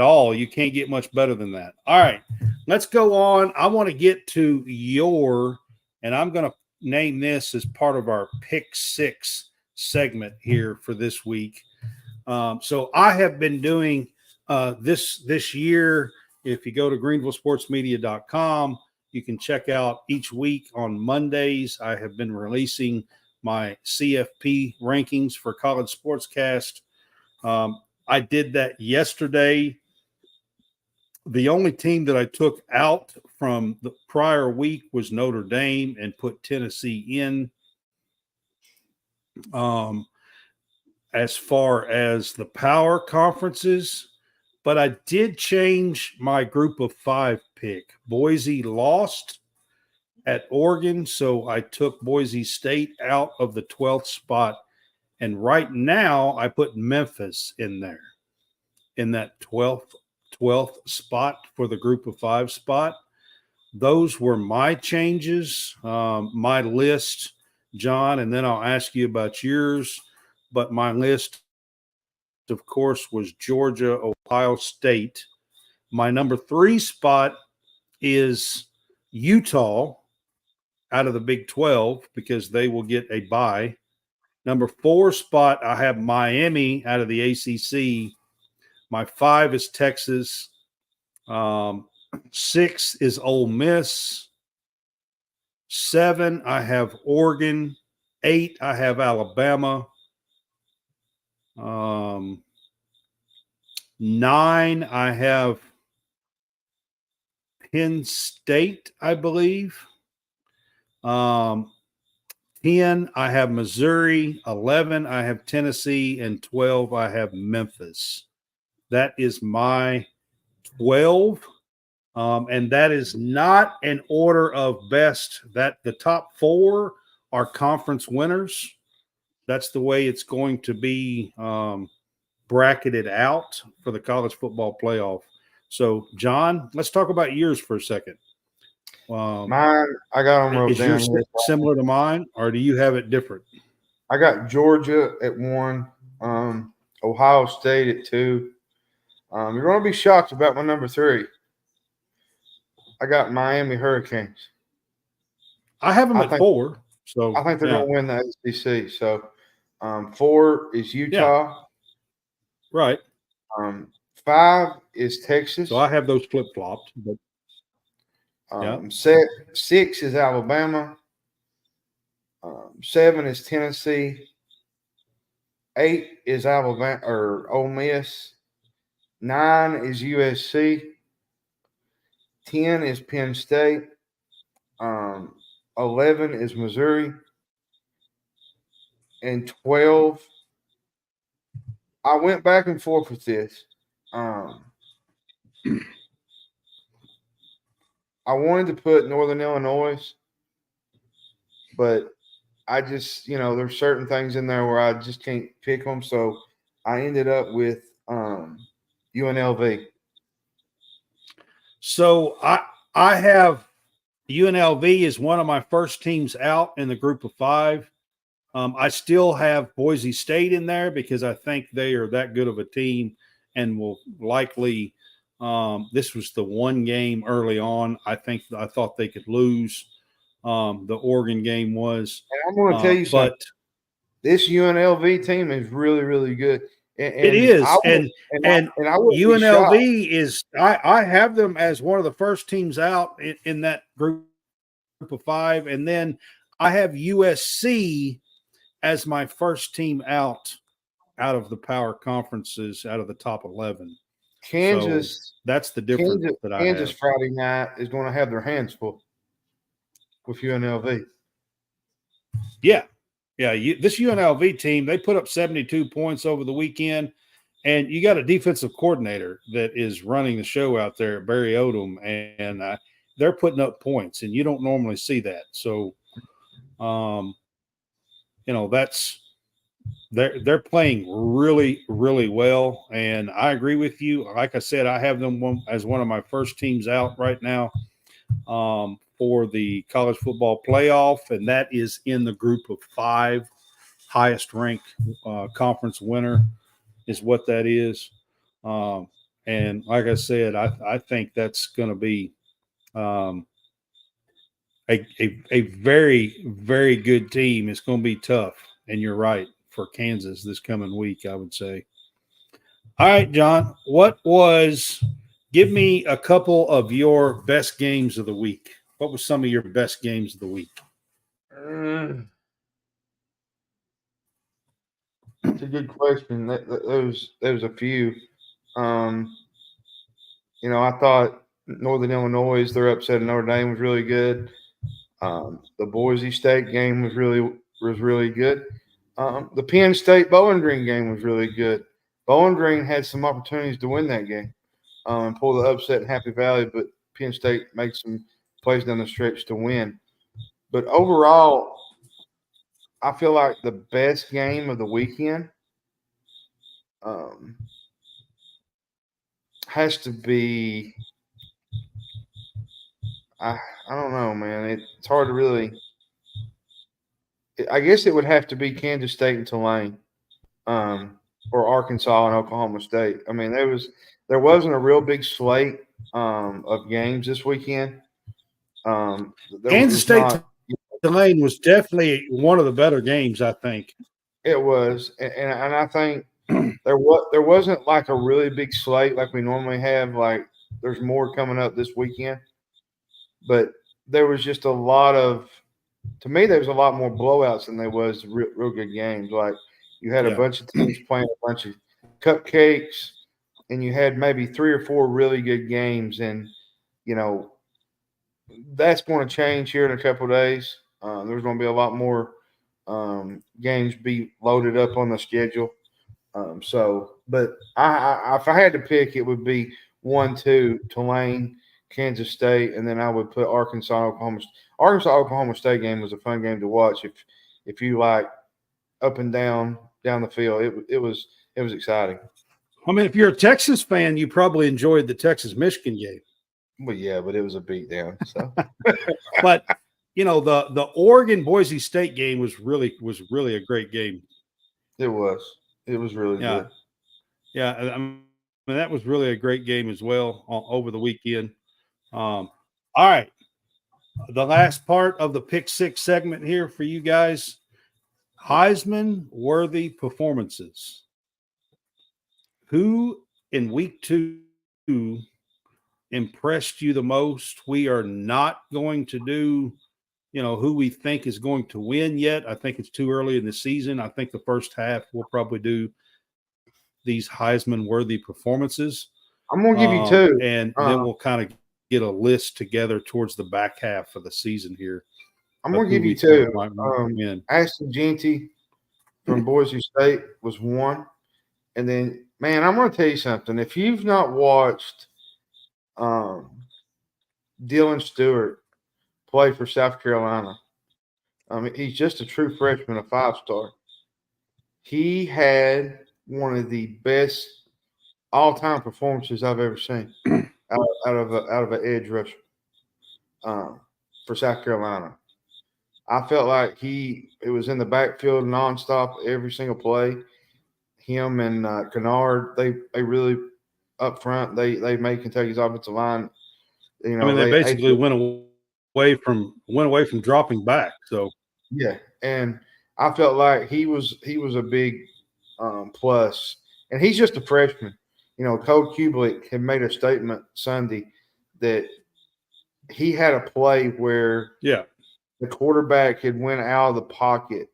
all. You can't get much better than that. All right, let's go on. I want to get to and I'm going to name this as part of our Pick Six segment here for this week. So I have been doing this year. If you go to greenvillesportsmedia.com, you can check out each week on Mondays. I have been releasing my CFP rankings for College SportsCast. I did that yesterday. The only team that I took out from the prior week was Notre Dame and put Tennessee in. As far as the power conferences, but I did change my group of 5 pick. Boise lost at Oregon, so I took Boise State out of the 12th spot. And right now I put Memphis in there in that 12th spot for the group of 5 spot. Those were my changes, my list, John, and then I'll ask you about yours. But my list, of course, was Georgia, Ohio State. My number 3 spot is Utah out of the Big 12 because they will get a bye. Number 4 spot, I have Miami out of the ACC. My 5 is Texas. 6 is Ole Miss. 7, I have Oregon. 8, I have Alabama. 9, I have Penn State, I believe. 10, I have Missouri. 11, I have Tennessee. And 12, I have Memphis. That is my 12. And that is not an order of best. That the top 4 are conference winners. That's the way it's going to be bracketed out for the college football playoff. So, John, let's talk about yours for a second. Mine, I got them wrote down. Is yours similar to mine, or do you have it different? I got Georgia at 1, Ohio State at 2. You're going to be shocked about my number 3. I got Miami Hurricanes. I have them at 4. So I think they're going to win the ACC. So 4 is Utah. Yeah. Right. 5 is Texas. So I have those flip-flopped. But 6 is Alabama. 7 is Tennessee. 8 is Alabama or Ole Miss. 9 is USC. 10 is Penn State. 11 is Missouri. And 12, I went back and forth with this. I wanted to put Northern Illinois, but I just, there's certain things in there where I just can't pick them. So I ended up with UNLV. So I have UNLV as one of my first teams out in the group of 5. I still have Boise State in there because I think they are that good of a team and will likely this was the one game early on I thought they could lose. The Oregon game was. And I'm going to tell you something. This UNLV team is really, really good. And it is. And UNLV is – I have them as one of the first teams out in that group of 5. And then I have USC as my first team out of the power conferences, out of the top 11. Kansas. So that's the difference that I have. Kansas Friday night is going to have their hands full with UNLV. Yeah. Yeah, this UNLV team, they put up 72 points over the weekend, and you got a defensive coordinator that is running the show out there, Barry Odom, and they're putting up points, and you don't normally see that. So, that's they're playing really, really well, and I agree with you. Like I said, I have them as one of my first teams out right now for the college football playoff, and that is in the group of 5, highest ranked conference winner. is what that is. And like I said, I think that's going to be a very, very good team. It's going to be tough. And you're right, for Kansas this coming week, I would say. All right, John, give me a couple of your best games of the week. What was some of your best games of the week? It's a good question. There was a few. I thought Northern Illinois, their upset of Notre Dame was really good. The Boise State game was really good. The Penn State Bowling Green game was really good. Bowling Green had some opportunities to win that game and pull the upset in Happy Valley, but Penn State made some plays down the stretch to win. But overall, I feel like the best game of the weekend has to be I don't know, man. It's hard to really. I guess it would have to be Kansas State and Tulane, or Arkansas and Oklahoma State. I mean, there wasn't a real big slate of games this weekend. Kansas State Tulane was definitely one of the better games, I think. It was, and I think there wasn't like a really big slate like we normally have. Like there's more coming up this weekend, but there was just a lot of. To me, there was a lot more blowouts than there was real good games. Like you had a bunch of teams playing a bunch of cupcakes, and you had maybe 3 or 4 really good games, and that's going to change here in a couple of days. There's going to be a lot more games be loaded up on the schedule. But if I had to pick, it would be 1-2 Tulane, Kansas State, and then I would put Arkansas, Oklahoma State game was a fun game to watch. If you like up and down the field, it was exciting. I mean, if you're a Texas fan, you probably enjoyed the Texas Michigan game. Well, yeah, but it was a beatdown. So, but the Oregon Boise State game was really a great game. It was really good. Yeah, I mean that was really a great game as well over the weekend. All right, the last part of the Pick Six segment here for you guys: Heisman worthy performances. Who in week 2 impressed you the most? We are not going to do, who we think is going to win yet. I think it's too early in the season. I think the first half we'll probably do these Heisman worthy performances. I'm going to give you 2. And then we'll kind of get a list together towards the back half of the season here. I'm going to give you 2. Ashton Jeanty from Boise State was 1. And then, man, I'm going to tell you something. If you've not watched Dylan Stewart play for South Carolina, I mean, he's just a true freshman, a 5-star. He had one of the best all-time performances I've ever seen out of an edge rusher for South Carolina. I felt like it was in the backfield nonstop every single play. Him and Kennard, they really up front. They made Kentucky's offensive line. I mean, they basically went away from dropping back. So yeah, and I felt like he was a big plus, and he's just a freshman. Cole Kublik had made a statement Sunday that he had a play where the quarterback had went out of the pocket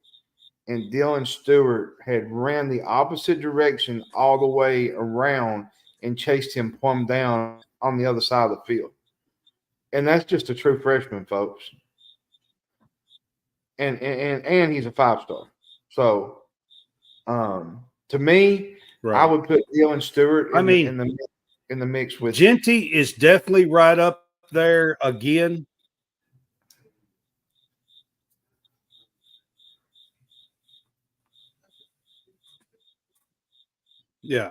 and Dylan Stewart had ran the opposite direction all the way around and chased him plumb down on the other side of the field. And that's just a true freshman, folks. And he's a 5-star. So, to me, I would put Dylan Stewart in the mix with Jeanty is definitely right up there again. Yeah.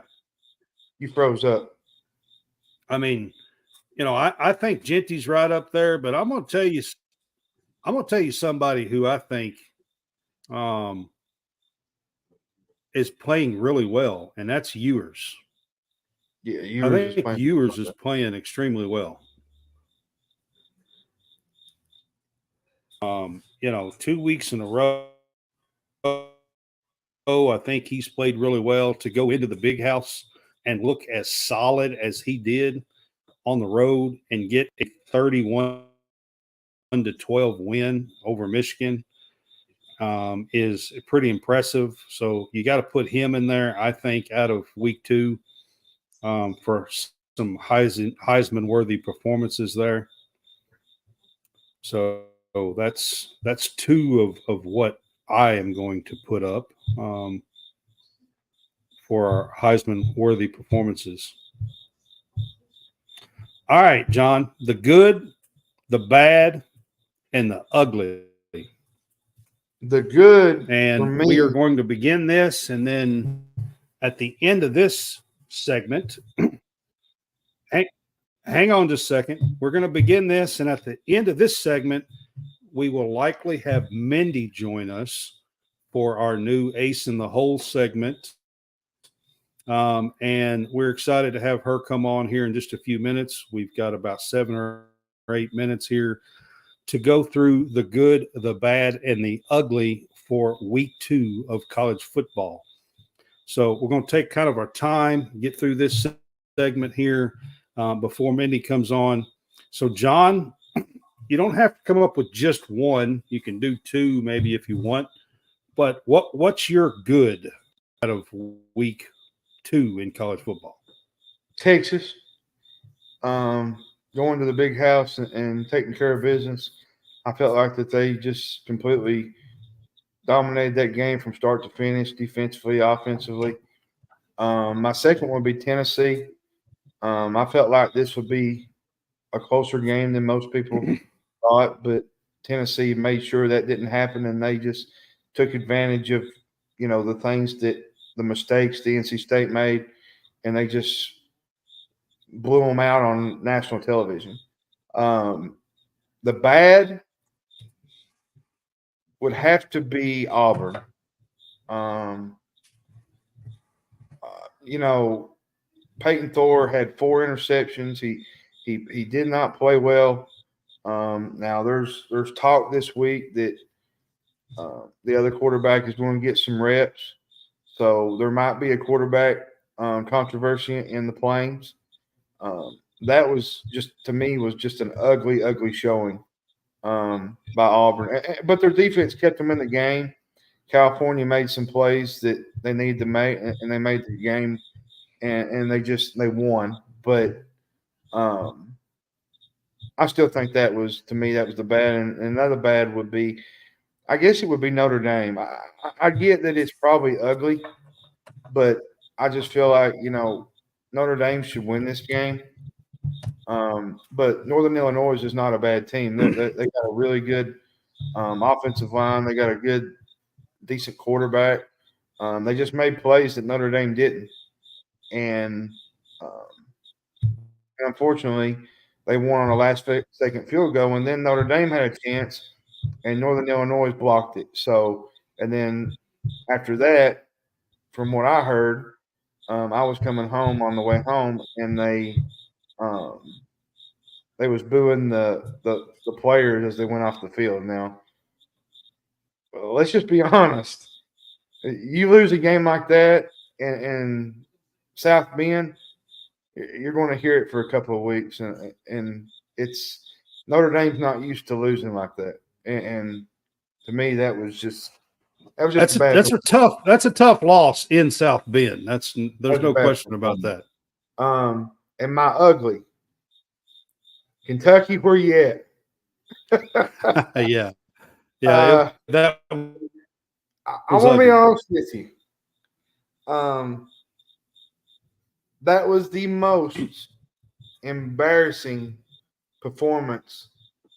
You froze up. I mean, I think Jeanty's right up there, but I'm going to tell you somebody who I think is playing really well, and that's Ewers. Yeah, I Ewers is think playing. Ewers is playing extremely well. 2 weeks in a row, I think he's played really well to go into the big house and look as solid as he did on the road and get a 31-12 win over Michigan is pretty impressive. So you got to put him in there, I think, out of week 2 for some Heisman worthy performances there. So that's 2 of what I am going to put up for our Heisman worthy performances. All right, John, the good, the bad, and the ugly. The good for And me, we are going to begin this, and then at the end of this segment, hang on just a second. We're going to begin this, and at the end of this segment, we will likely have Mindy join us for our new Ace in the Hole segment. And we're excited to have her come on here in just a few minutes. We've got about 7 or 8 minutes here to go through the good, the bad, and the ugly for week 2 of college football. So we're going to take kind of our time, get through this segment here before Mindy comes on. So, John, you don't have to come up with just one. You can do 2 maybe if you want. But what's your good out of week 2 in college football? Texas, going to the big house and taking care of business. I felt like that they just completely dominated that game from start to finish, defensively, offensively. My second one would be Tennessee. I felt like this would be a closer game than most people thought, but Tennessee made sure that didn't happen, and they just took advantage of, the things the mistakes the NC State made, and they just blew them out on national television. The bad would have to be Auburn. Peyton Thor had 4 interceptions. He did not play well. Now there's talk this week that the other quarterback is going to get some reps, so there might be a quarterback controversy in the Plains. That was just, to me, was just an ugly, ugly showing by Auburn. But their defense kept them in the game. California made some plays that they needed to make, and they made the game, and they won. But I still think that was the bad. And another bad would be, I guess it would be Notre Dame. I get that it's probably ugly, but I just feel like, Notre Dame should win this game. But Northern Illinois is not a bad team. They got a really good offensive line. They got a good, decent quarterback. They just made plays that Notre Dame didn't. And unfortunately, they won on a last-second field goal, and then Notre Dame had a chance, and Northern Illinois blocked it. So, and then after that, from what I heard, I was coming home on the way home, and they was booing the players as they went off the field. Now, let's just be honest. You lose a game like that in South Bend, you're going to hear it for a couple of weeks, and it's Notre Dame's not used to losing like that. And to me, that's a tough loss in South Bend. There's no question about that. And my ugly, Kentucky, where you at? Yeah. I want to be honest with you. That was the most embarrassing performance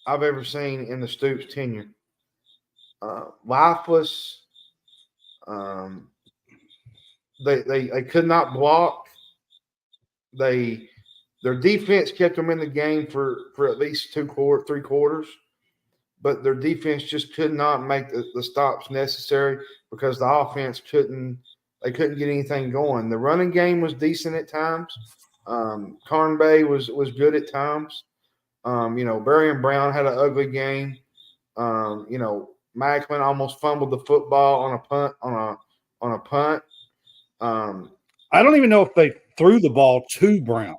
I've ever seen in the Stoops tenure. Lifeless. They could not block. Their defense kept them in the game for at least 3 quarters, but their defense just could not make the stops necessary because the offense couldn't They couldn't get anything going. The running game was decent at times. Carn Bay was good at times. Berrien Brown had an ugly game. Macklin almost fumbled the football on a punt. I don't even know if they threw the ball to Brown.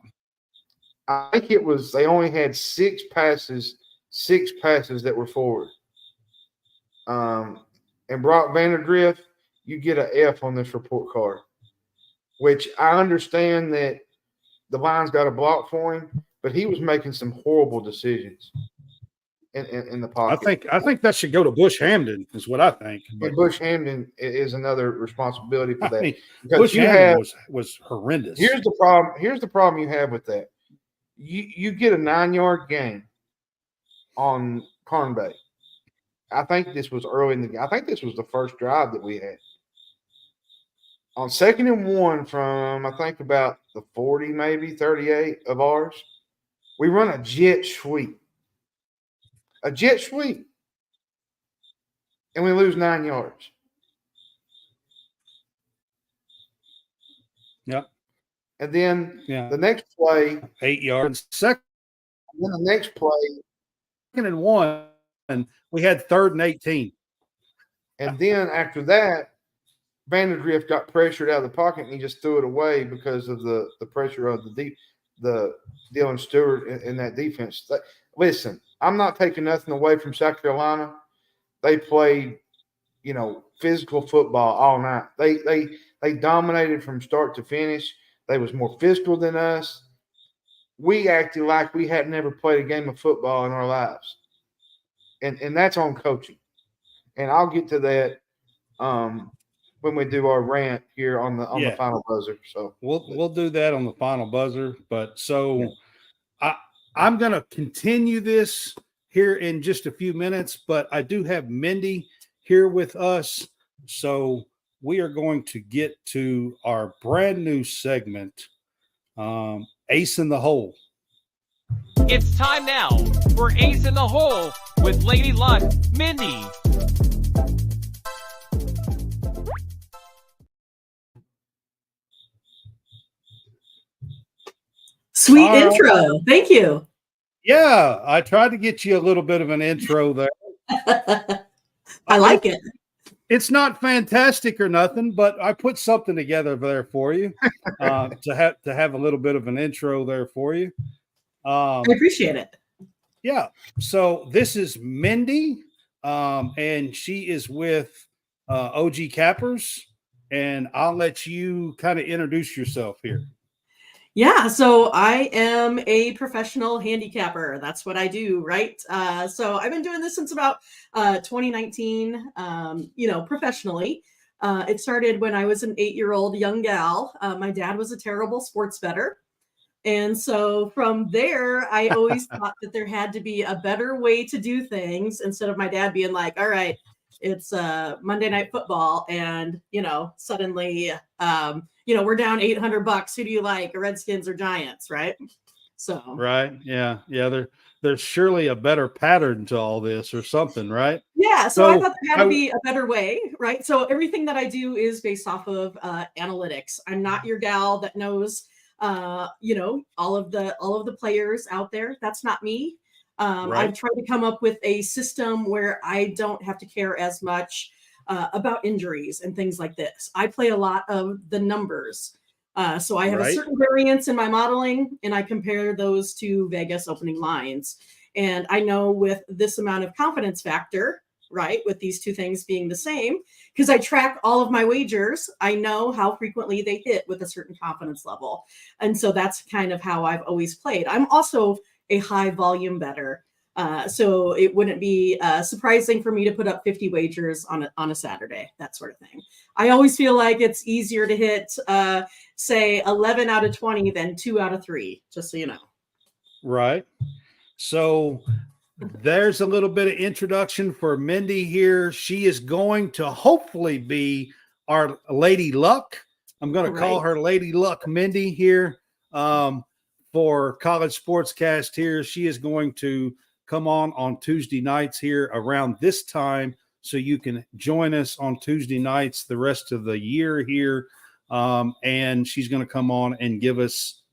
I think it was they only had six passes that were forward. And Brock Vanderdrift, you get an F on this report card, which I understand that the line's got a block for him, but he was making some horrible decisions in the pocket. I think that should go to Bush Hamden, is what I think. But And Bush Hamden is another responsibility for that. Because Bush Hamden was horrendous. Here's the problem. Here's the problem you have with that. You get a 9-yard gain on Carn Bay. I think this was early in the game. I think this was the first drive that we had. On 2nd and 1 from, I think, about the 40, maybe 38 of ours, we run a jet sweep. A jet sweep. And we lose 9 yards. Yep. And then the next play. 8 yards. Second. And then the next play. 2nd and 1. And we had 3rd and 18. And then after that, Vanderdrift got pressured out of the pocket and he just threw it away because of the pressure of the Dylan Stewart in that defense. Listen, I'm not taking nothing away from South Carolina. They played, physical football all night. They dominated from start to finish. They was more physical than us. We acted like we had never played a game of football in our lives. And that's on coaching. And I'll get to that when we do our rant here on the final buzzer. So we'll do that on the final buzzer. But I'm going to continue this here in just a few minutes, but I do have Mindy here with us. So we are going to get to our brand new segment, Ace in the Hole. It's time now for Ace in the Hole with Lady Luck, Mindy. Sweet intro. Thank you. Yeah, I tried to get you a little bit of an intro there. I like it. It's not fantastic or nothing, but I put something together there for you to have a little bit of an intro there for you. I appreciate it. Yeah. So this is Mindy, and she is with OG Cappers, and I'll let you kind of introduce yourself here. Yeah, so I am a professional handicapper. That's what I do, right? So I've been doing this since about 2019, professionally. It started when I was an 8-year-old young gal. My dad was a terrible sports bettor. And so from there, I always thought that there had to be a better way to do things instead of my dad being like, all right, it's Monday Night Football. And, suddenly, we're down $800. Who do you like, Redskins or Giants? Right. So. Right. Yeah. Yeah. There's surely a better pattern to all this or something. Right. Yeah. So I thought there had to be a better way. Right. So everything that I do is based off of analytics. I'm not your gal that knows all of the players out there. That's not me. Right. I've tried to come up with a system where I don't have to care as much about injuries and things like this. I play a lot of the numbers. So I have a certain variance in my modeling, and I compare those to Vegas opening lines. And I know with this amount of confidence factor, right, with these two things being the same, because I track all of my wagers, I know how frequently they hit with a certain confidence level. And so that's kind of how I've always played. I'm also a high volume bettor. So it wouldn't be surprising for me to put up 50 wagers on a Saturday, that sort of thing. I always feel like it's easier to hit, say, 11 out of 20 than 2 out of 3, just so you know. Right. So there's a little bit of introduction for Mindy here. She is going to hopefully be our Lady Luck. I'm going to call her Lady Luck Mindy here for College Sportscast here. She is going to come on Tuesday nights here around this time so you can join us on Tuesday nights the rest of the year here. And she's going to come on and give us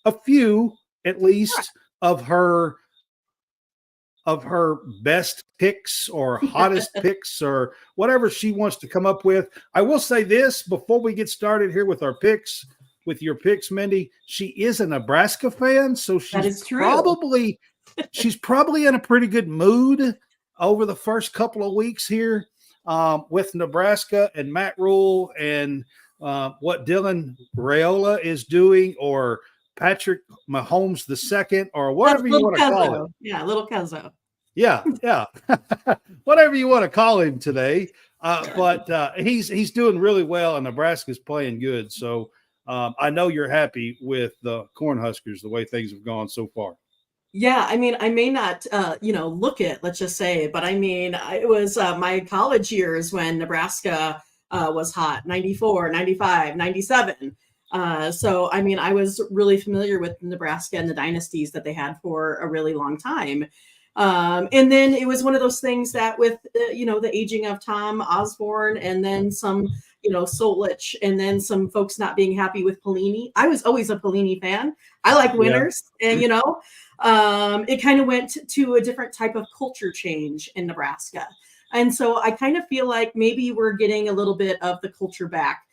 a few, at least, of her best picks or hottest picks or whatever she wants to come up with. I will say this before we get started here with our picks, with your picks, Mindy. She is a Nebraska fan, so she's probably in a pretty good mood over the first couple of weeks here with Nebraska and Matt Rule and what Dylan Raiola is doing, or Patrick Mahomes II, or whatever you want to call it. Yeah, little Cuzzo. Yeah. Whatever you want to call him today. But he's doing really well, and Nebraska's playing good. So I know you're happy with the Cornhuskers, the way things have gone so far. Yeah, I mean, I may not, look it, let's just say, but I mean, it was my college years when Nebraska was hot, 94, 95, 97. So, I mean, I was really familiar with Nebraska and the dynasties that they had for a really long time. And then it was one of those things that with, the aging of Tom Osborne and then some, Solich, and then some folks not being happy with Pelini. I was always a Pelini fan. I like winners, and, it kind of went to a different type of culture change in Nebraska. And so I kind of feel like maybe we're getting a little bit of the culture back,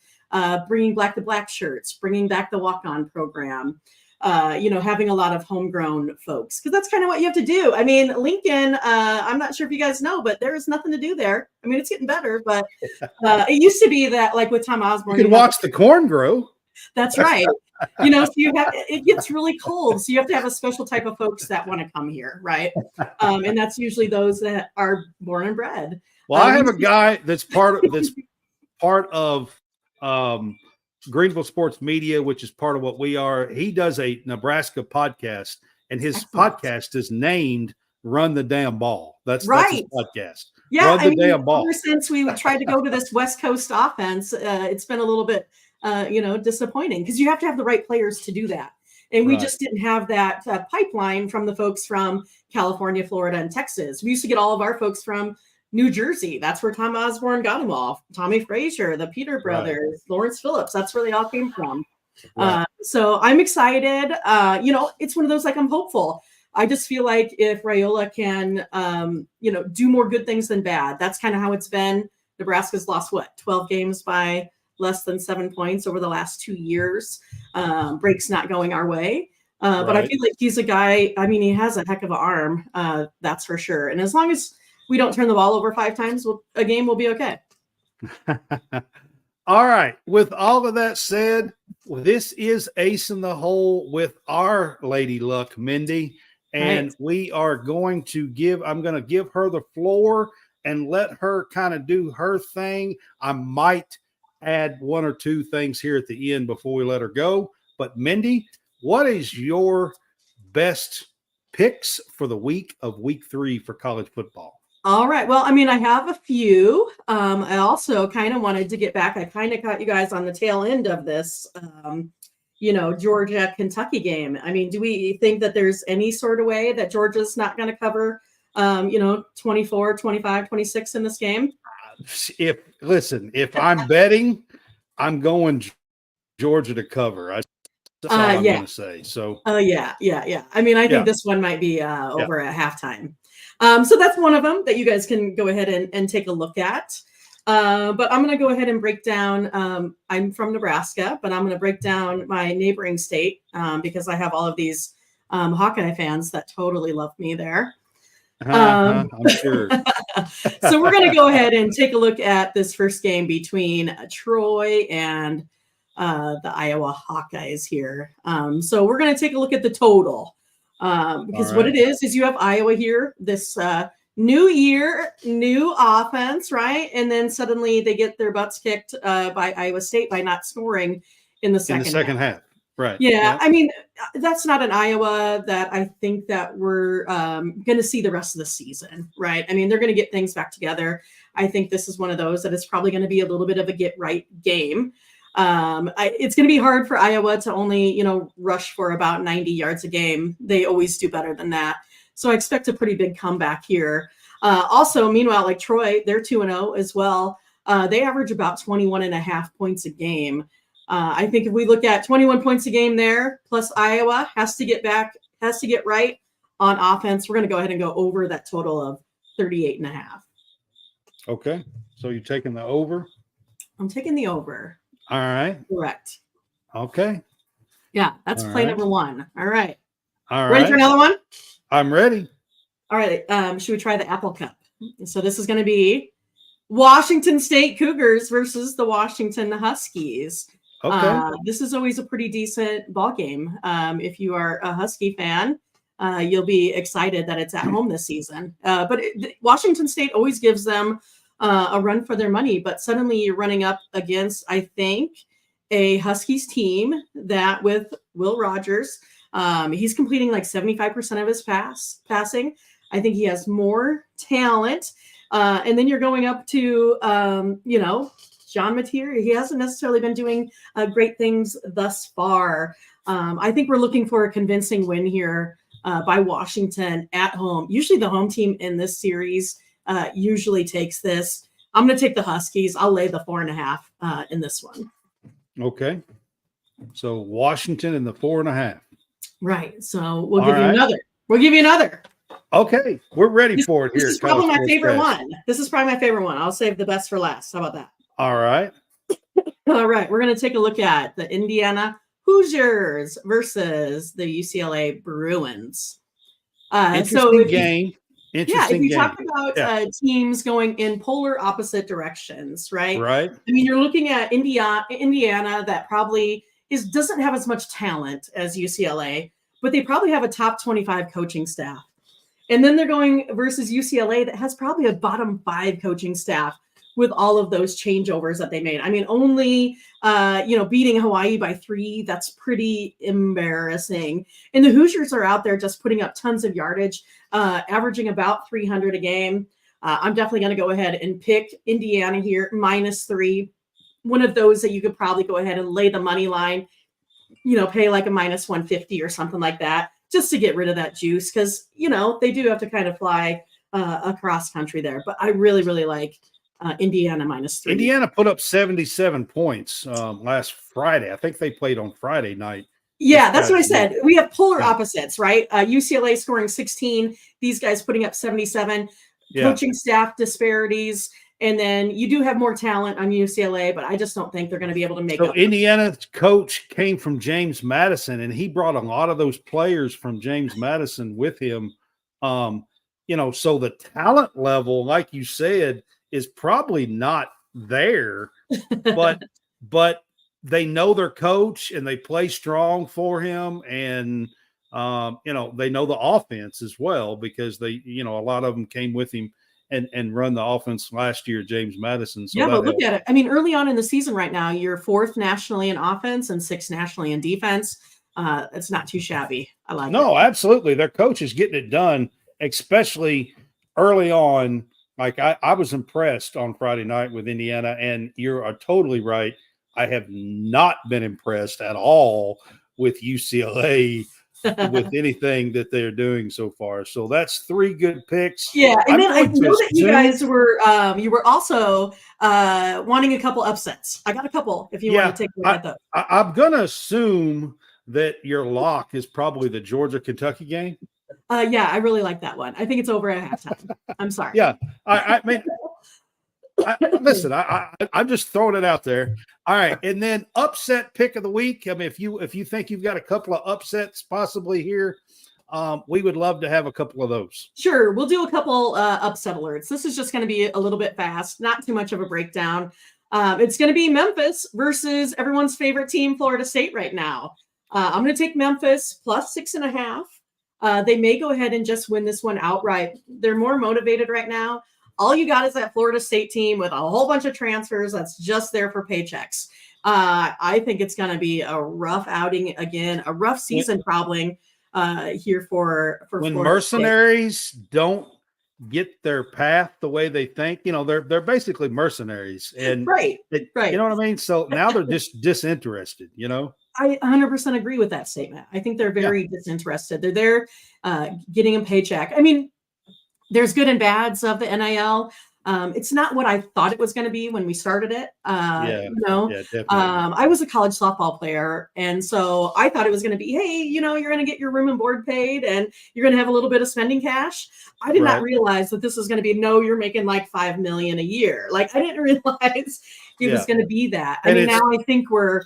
bringing back the black shirts, bringing back the walk-on program, having a lot of homegrown folks, because that's kind of what you have to do. I mean, Lincoln, I'm not sure if you guys know, but there is nothing to do there. I mean, it's getting better, but it used to be that, like with Tom Osborne, you can watch the corn grow. That's right. So it gets really cold. So you have to have a special type of folks that want to come here. Right. And that's usually those that are born and bred. Well, I have a guy that's part of Greenville Sports Media, which is part of what we are. He does a Nebraska podcast, and his podcast is named Run the Damn Ball. That's his podcast. Yeah. Run the damn ball. Ever since we tried to go to this West Coast offense, it's been a little bit disappointing, because you have to have the right players to do that. And we just didn't have that pipeline from the folks from California, Florida, and Texas. We used to get all of our folks from New Jersey. That's where Tom Osborne got them all. Tommy Frazier, the Peter brothers, Lawrence Phillips. That's where they all came from. So I'm excited. It's one of those, like, I'm hopeful. I just feel like if Raiola can, do more good things than bad. That's kind of how it's been. Nebraska's lost 12 games by less than 7 points over the last 2 years. Breaks not going our way. But I feel like he's a guy, I mean, he has a heck of an arm. That's for sure. And as long as we don't turn the ball over 5 times, a game will be okay. All right. With all of that said, this is Ace in the Hole with our Lady Luck, Mindy. And we are going to I'm going to give her the floor and let her kind of do her thing. I might add 1 or 2 things here at the end before we let her go. But Mindy, what is your best picks for the week of week 3 for college football? All right. Well, I mean, I have a few. I also kind of wanted to get back. I kind of caught you guys on the tail end of this, Georgia-Kentucky game. I mean, do we think that there's any sort of way that Georgia's not going to cover, 24, 25, 26 in this game? If I'm betting, I'm going Georgia to cover. That's all I'm going to say. So, yeah. I mean, I think this one might be over at halftime. So that's one of them that you guys can go ahead and take a look at. But I'm going to go ahead and break down. I'm from Nebraska, but I'm going to break down my neighboring state because I have all of these Hawkeye fans that totally love me there. I'm sure. So we're going to go ahead and take a look at this first game between Troy and the Iowa Hawkeyes here. So we're going to take a look at the total because what it is you have Iowa here, this new year, new offense, right? And then suddenly they get their butts kicked by Iowa State by not scoring in the second half. Right. Yeah. I mean, that's not an Iowa that I think that we're going to see the rest of the season, right? I mean, they're going to get things back together. I think this is one of those that it's probably going to be a little bit of a get right game. It's going to be hard for Iowa to only, rush for about 90 yards a game. They always do better than that. So I expect a pretty big comeback here. Also, meanwhile, like Troy, they're 2-0 as well. They average about 21.5 points a game. I think if we look at 21 points a game there, plus Iowa has to get right on offense. We're going to go ahead and go over that total of 38.5. Okay. So you're taking the over? I'm taking the over. All right. Correct. Okay. Yeah, that's All play right. number 1. All right. All Ready right. for another one? I'm ready. All right. Should we try the Apple Cup? So this is going to be Washington State Cougars versus the Washington Huskies. Okay. This is always a pretty decent ball game. If you are a Husky fan, you'll be excited that it's at home this season. But Washington State always gives them a run for their money. But suddenly you're running up against, I think, a Huskies team that with Will Rogers, he's completing like 75% of his passing. I think he has more talent. And then you're going up to, John Mateer. He hasn't necessarily been doing great things thus far. I think we're looking for a convincing win here by Washington at home. Usually the home team in this series usually takes this. I'm going to take the Huskies. I'll lay the 4.5 in this one. Okay. So Washington in the 4.5. Right. So we'll give you another. We'll give you another. Okay. We're ready for it here. This is probably my favorite one. This is probably my favorite one. I'll save the best for last. How about that? All right. All right. We're going to take a look at the Indiana Hoosiers versus the UCLA Bruins. Interesting game. If you talk about teams going in polar opposite directions, right? Right. I mean, you're looking at Indiana that probably doesn't have as much talent as UCLA, but they probably have a top 25 coaching staff. And then they're going versus UCLA that has probably a bottom 5 coaching staff with all of those changeovers that they made. I mean, only, beating Hawaii by 3, that's pretty embarrassing. And the Hoosiers are out there just putting up tons of yardage, averaging about 300 a game. I'm definitely going to go ahead and pick Indiana here, -3. One of those that you could probably go ahead and lay the money line, pay like a -150 or something like that, just to get rid of that juice. Cause they do have to kind of fly across country there, but I really, really like Indiana -3. Indiana put up 77 points last Friday. I think they played on Friday night. Yeah, that's what I said. We have polar opposites, right? UCLA scoring 16, these guys putting up 77, coaching staff disparities. And then you do have more talent on UCLA, but I just don't think they're going to be able to make up. Indiana's coach came from James Madison, and he brought a lot of those players from James Madison with him. So the talent level, like you said, is probably not there, but they know their coach and they play strong for him. And, they know the offense as well, because they, a lot of them came with him and run the offense last year, James Madison. So but look at it. I mean, early on in the season right now, you're 4th nationally in offense and 6th nationally in defense. It's not too shabby. I like it. No, absolutely. Their coach is getting it done, especially early on. Like I was impressed on Friday night with Indiana, and you're totally right. I have not been impressed at all with UCLA with anything that they're doing so far. So that's 3 good picks. Yeah, and then I know that you guys were also wanting a couple upsets. I got a couple if you want to take a look at those. I'm going to assume that your lock is probably the Georgia-Kentucky game. I really like that one. I think it's over at halftime. I'm sorry. Yeah, I mean, listen, I'm just throwing it out there. All right, and then upset pick of the week. I mean, if you think you've got a couple of upsets possibly here, we would love to have a couple of those. Sure, we'll do a couple upset alerts. This is just going to be a little bit fast, not too much of a breakdown. It's going to be Memphis versus everyone's favorite team, Florida State, right now. I'm going to take Memphis plus 6.5. They may go ahead and just win this one outright. They're more motivated right now. All you got is that Florida State team with a whole bunch of transfers that's just there for paychecks. I think it's going to be a rough outing again, a rough season probably here for when Florida mercenaries State. Don't get their path the way they think. They're basically mercenaries, and right. You know what I mean? So now they're just disinterested. I 100% agree with that statement. I think they're very disinterested. They're there getting a paycheck. I mean, there's good and bads of the NIL. It's not what I thought it was going to be when we started it. Yeah, definitely. I was a college softball player, and so I thought it was going to be, hey, you're going to get your room and board paid, and you're going to have a little bit of spending cash. I did not realize that this was going to be, no, you're making like $5 million a year. Like, I didn't realize it was going to be that. I mean, now I think we're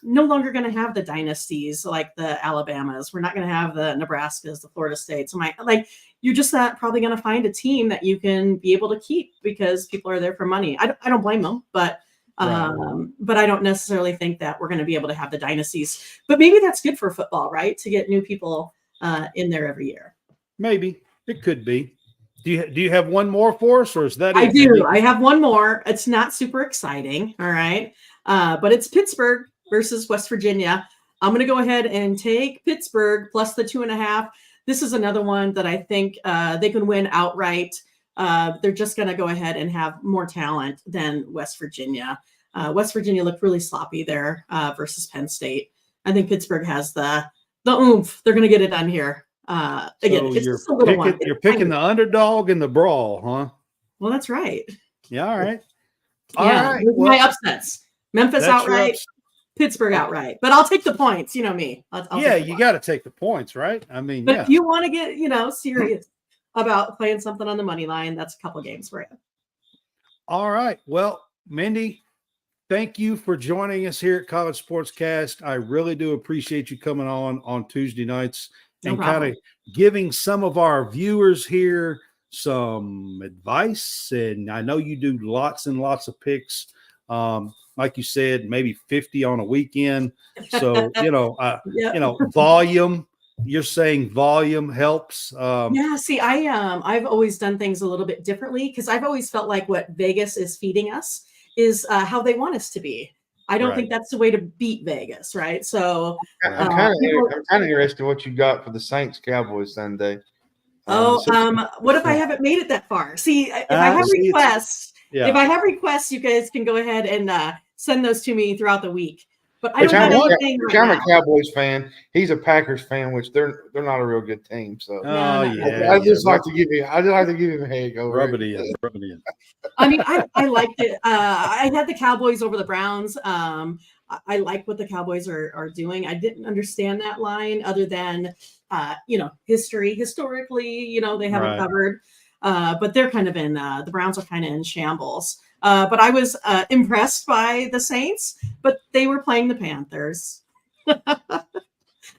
no longer going to have the dynasties like the Alabamas. We're not going to have the Nebraskas, the Florida States. You're just not probably going to find a team that you can be able to keep because people are there for money. I don't blame them, but I don't necessarily think that we're going to be able to have the dynasties. But maybe that's good for football, right? To get new people in there every year. Maybe it could be. Do you have one more for us, or is that? I do. I have one more. It's not super exciting. All right, but it's Pittsburgh versus West Virginia. I'm going to go ahead and take Pittsburgh plus the 2.5. This is another one that I think they can win outright. They're just going to go ahead and have more talent than West Virginia. West Virginia looked really sloppy there versus Penn State. I think Pittsburgh has the oomph. They're going to get it done here. Again, so it's just a little one. You're picking the underdog in the brawl, huh? Well, that's right. Yeah, all right. All right. Well, my upsets. Memphis outright. Pittsburgh outright, but I'll take the points. You know me. I'll you got to take the points, right? I mean, but if you want to get serious about playing something on the money line, that's a couple games for you. All right. Well, Mindy, thank you for joining us here at College SportsCast. I really do appreciate you coming on Tuesday nights and kind of giving some of our viewers here some advice. And I know you do lots and lots of picks. Like you said, maybe 50 on a weekend. So, volume, you're saying volume helps. See, I've always done things a little bit differently because I've always felt like what Vegas is feeding us is how they want us to be. I don't think that's the way to beat Vegas, right? So I'm kind of interested in what you got for the Saints Cowboys Sunday. What if I haven't made it that far? See, if I have requests, you guys can go ahead and send those to me throughout the week. But I don't have anything right now. I'm a Cowboys fan. He's a Packers fan, which they're not a real good team. So I just like to give him a head go. Rub it in. I mean, I liked it. I had the Cowboys over the Browns. I like what the Cowboys are doing. I didn't understand that line other than historically, they haven't covered. But they're kind of the Browns are kind of in shambles. But I was impressed by the Saints, but they were playing the Panthers.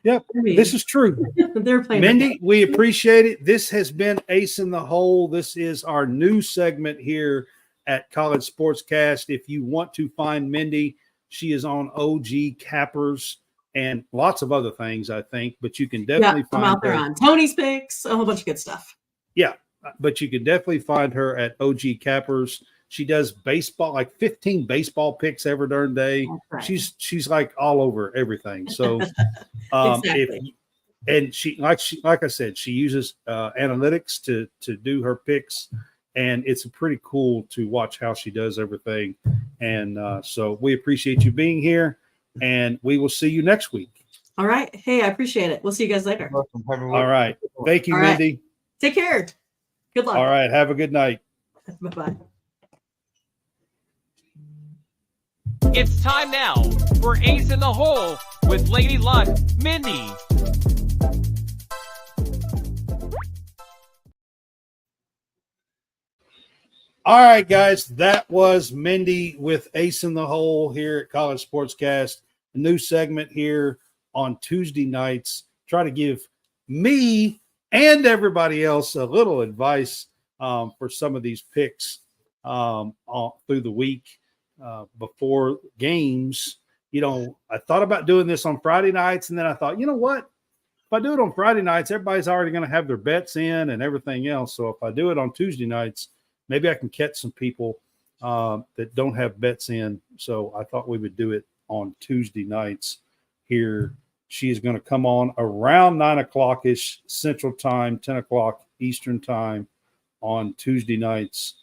Yep, this is true. They're playing. Mindy, we appreciate it. This has been Ace in the Hole. This is our new segment here at College SportsCast. If you want to find Mindy, she is on OG Cappers and lots of other things, I think. But you can definitely find I'm out there on Tony's Picks, a whole bunch of good stuff. Yeah, but you can definitely find her at OG Cappers. She does baseball, like 15 baseball picks every darn day. Right. She's like all over everything. So, exactly. And she like I said, she uses analytics to do her picks, and it's pretty cool to watch how she does everything. And so we appreciate you being here, and we will see you next week. All right. Hey, I appreciate it. We'll see you guys later. All right. Thank you, all Mindy. Right. Take care. Good luck. All right. Have a good night. Bye-bye. It's time now for Ace in the Hole with Lady Luck, Mindy. All right, guys, that was Mindy with Ace in the Hole here at College SportsCast. A new segment here on Tuesday nights. Try to give me and everybody else a little advice for some of these picks through the week. Before games, I thought about doing this on Friday nights, and then I thought, you know what? If I do it on Friday nights, everybody's already going to have their bets in and everything else. So if I do it on Tuesday nights, maybe I can catch some people that don't have bets in. So I thought we would do it on Tuesday nights here. She is going to come on around 9 o'clock-ish Central Time, 10 o'clock Eastern Time on Tuesday nights.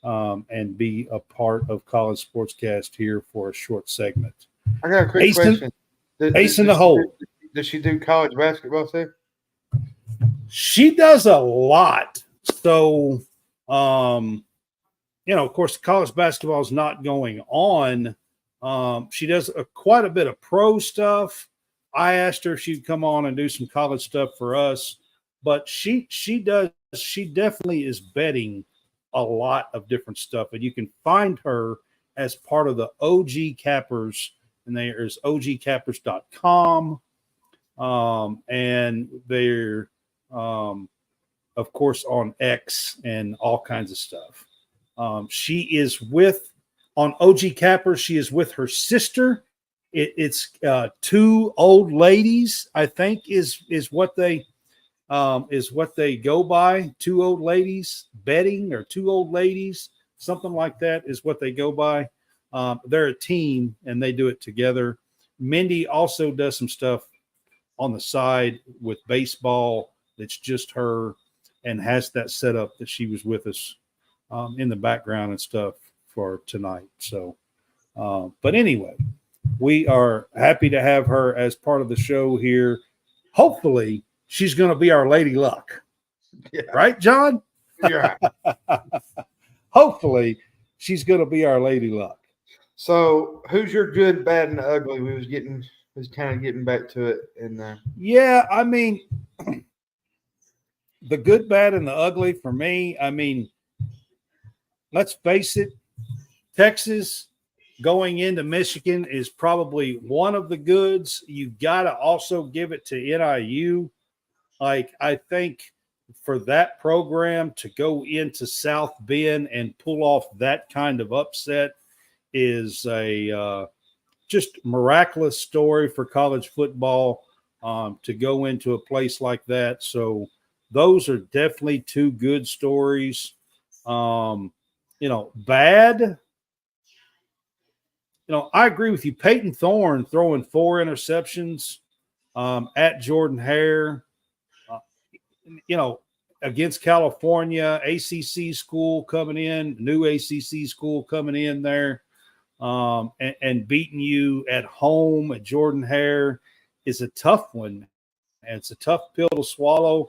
And be a part of College SportsCast here for a short segment. I got a quick question. Ace in the Hole. Does she do college basketball too? She does a lot. So, of course, college basketball is not going on. She does quite a bit of pro stuff. I asked her if she'd come on and do some college stuff for us, but she definitely is betting a lot of different stuff, and you can find her as part of the OG Cappers, and there's ogcappers.com, and they're of course on X and all kinds of stuff. She is on OG Cappers. She is with her sister. It's two old ladies, I think, is what they go by. Two old ladies betting, or two old ladies, something like that is what they go by. They're a team and they do it together. Mindy also does some stuff on the side with baseball. It's just her, and has that set up that she was with us in the background and stuff for tonight. So, but anyway, we are happy to have her as part of the show here. Hopefully, she's going to be our Lady Luck. Yeah. Right, John? Yeah. Hopefully, she's going to be our Lady Luck. So, who's your good, bad, and ugly? We was kind of getting back to it. And yeah, I mean, the good, bad, and the ugly for me. I mean, let's face it, Texas going into Michigan is probably one of the goods. You got to also give it to NIU. Like, I think for that program to go into South Bend and pull off that kind of upset is a just miraculous story for college football, to go into a place like that. So those are definitely two good stories. Bad. I agree with you. Peyton Thorne throwing 4 interceptions at Jordan Hare, against California, ACC school coming in, new ACC school coming in there, and beating you at home at Jordan Hare is a tough one. And it's a tough pill to swallow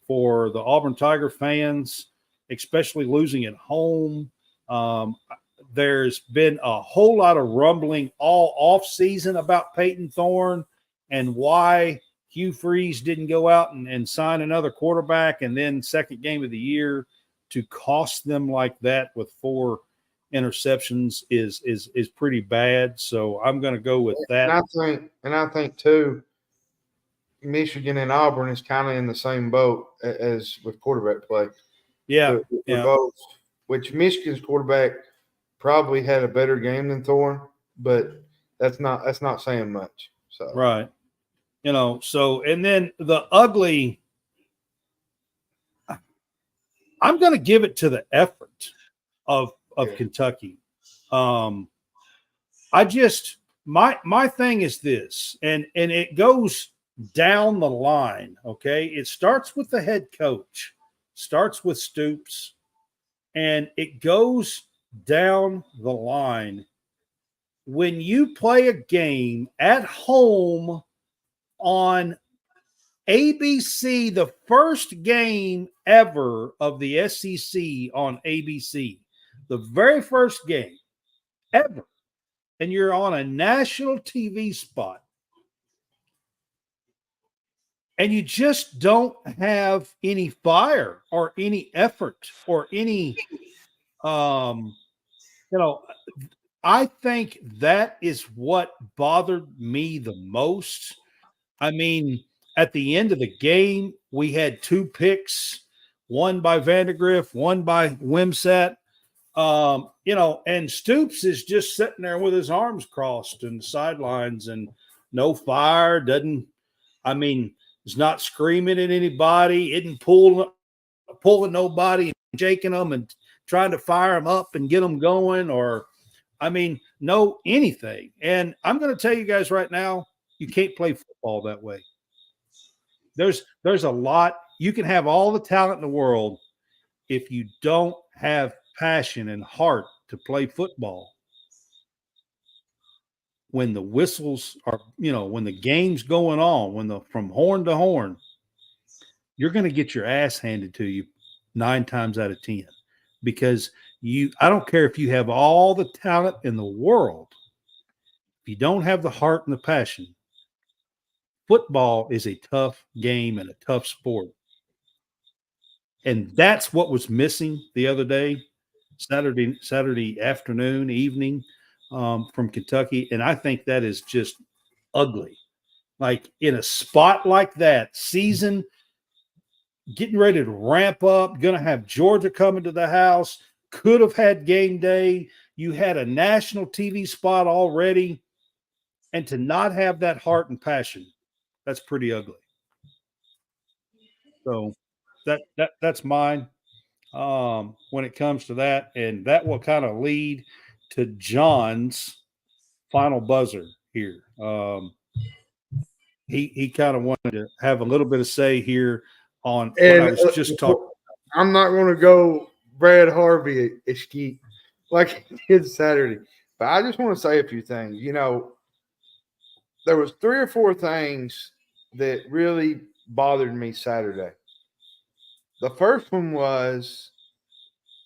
for the Auburn Tiger fans, especially losing at home. There's been a whole lot of rumbling all off season about Peyton Thorne and why Hugh Freeze didn't go out and sign another quarterback, and then second game of the year to cost them like that with 4 interceptions is pretty bad. So I'm going to go with that. And I think too, Michigan and Auburn is kind of in the same boat as with quarterback play. Yeah, they're both. Which Michigan's quarterback probably had a better game than Thorne, but that's not saying much. So right. So, and then the ugly, I'm going to give it to the effort of Kentucky. I just, my thing is this, and it goes down the line. Okay. It starts with the head coach, starts with Stoops, and it goes down the line. When you play a game at home on ABC, the first game ever of the SEC on ABC, the very first game ever, and you're on a national TV spot, and you just don't have any fire or any effort or any, I think that is what bothered me the most. I mean, at the end of the game, we had 2 picks, one by Vandegrift, one by Wimsatt. And Stoops is just sitting there with his arms crossed in the sidelines and no fire, is not screaming at anybody, isn't pulling nobody and shaking them and trying to fire them up and get them going, or no anything. And I'm going to tell you guys right now, you can't play football that way. There's a lot. You can have all the talent in the world. If you don't have passion and heart to play football, when the whistles are, when the game's going on, from horn to horn, you're going to get your ass handed to you 9 times out of 10, because I don't care if you have all the talent in the world, if you don't have the heart and the passion, football is a tough game and a tough sport. And that's what was missing the other day, Saturday afternoon, evening, from Kentucky. And I think that is just ugly. Like in a spot like that, season getting ready to ramp up, going to have Georgia coming to the house, could have had game day. You had a national TV spot already. And to not have that heart and passion, that's pretty ugly. So that's mine when it comes to that. And that will kind of lead to John's final buzzer here. He kind of wanted to have a little bit of say here on what I was just talking. I'm not going to go Brad Harvey escape like he did Saturday, but I just want to say a few things. You know, there was 3 or 4 things that really bothered me Saturday. The first one was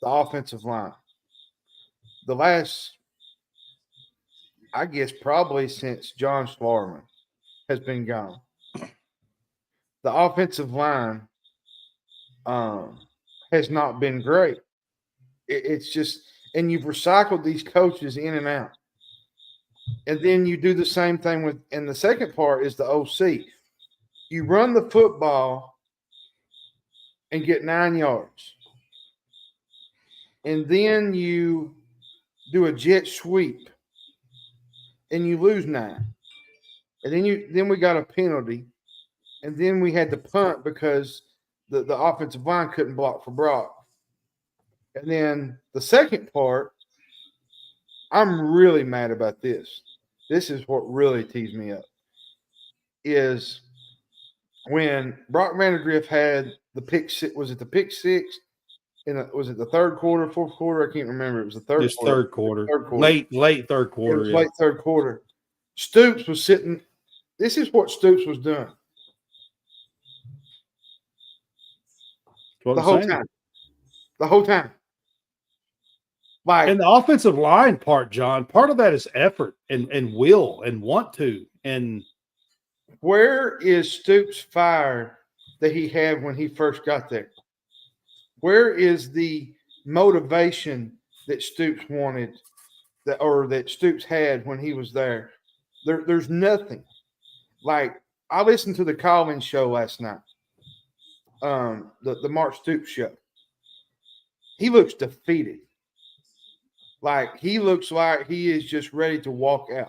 the offensive line. The last, I guess, probably since John Schlarman has been gone, the offensive line has not been great. It's just, and you've recycled these coaches in and out. And then you do the same thing with, and the second part is the OC. You run the football and get 9 yards. And then you do a jet sweep and you lose 9. And then we got a penalty. And then we had to punt because the offensive line couldn't block for Brock. And then the second part, I'm really mad about this. This is what really teased me up, is when Brock Vandagriff had the pick six. Was it the pick six? Was it the third quarter, fourth quarter? I can't remember. It was the third quarter. Third quarter. Third quarter. Late third quarter. It was late third quarter. Stoops was sitting. This is what Stoops was doing the whole time. The whole time. Like, and the offensive line part, John, part of that is effort and will and want to. And where is Stoops' fire that he had when he first got there? Where is the motivation that Stoops wanted, that Stoops had when he was there? There's nothing. Like, I listened to the call-in show last night, the Mark Stoops show. He looks defeated. Like, he looks like he is just ready to walk out.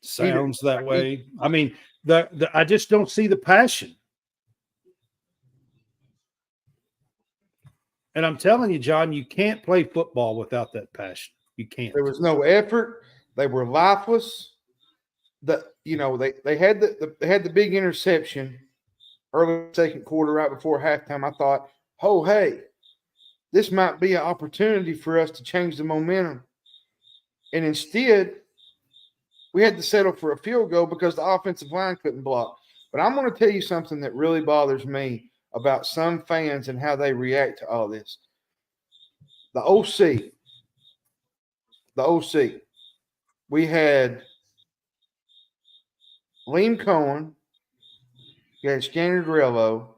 Sounds that way. I mean, I just don't see the passion. And I'm telling you, John, you can't play football without that passion. You can't. There was no effort. They were lifeless. They had the big interception early second quarter right before halftime. I thought, oh, hey, this might be an opportunity for us to change the momentum. And instead, we had to settle for a field goal because the offensive line couldn't block. But I'm going to tell you something that really bothers me about some fans and how they react to all this. The OC. We had Liam Cohen, you had Scanner Grillo,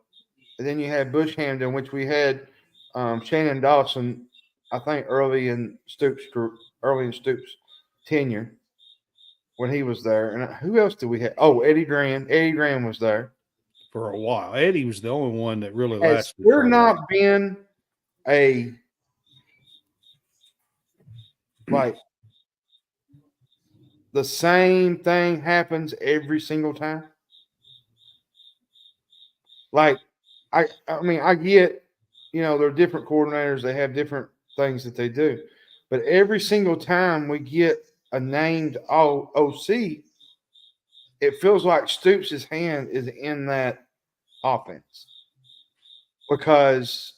and then you had Bush Hamden, which we had Shannon Dawson, I think early in Stoops' tenure when he was there. And who else did we have? Oh, Eddie Gran. Eddie Gran was there for a while. Eddie was the only one that really lasted. Has there not been a like the same thing happens every single time? Like, I mean, I get, there are different coordinators. They have different things that they do. But every single time we get a named OC, it feels like Stoops' hand is in that offense. Because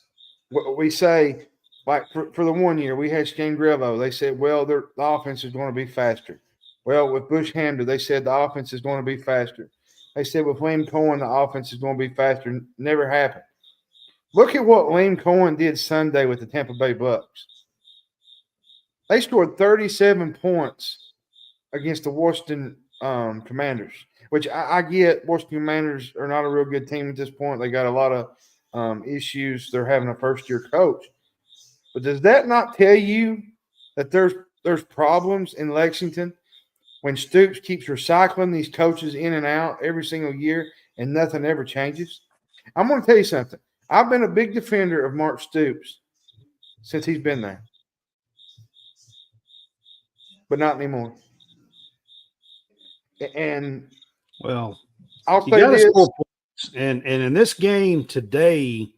we say, like, for the 1 year, we had Scangrello. They said, well, the offense is going to be faster. Well, with Bush Hamden, they said the offense is going to be faster. They said with Liam Cohen, the offense is going to be faster. Never happened. Look at what Lane Cohen did Sunday with the Tampa Bay Bucks. They scored 37 points against the Washington Commanders, which I get. Washington Commanders are not a real good team at this point. They got a lot of issues. They're having a first-year coach. But does that not tell you that there's problems in Lexington when Stoops keeps recycling these coaches in and out every single year and nothing ever changes? I'm going to tell you something. I've been a big defender of Mark Stoops since he's been there, but not anymore. And Well, I'll you say got to this. score points, and in this game today,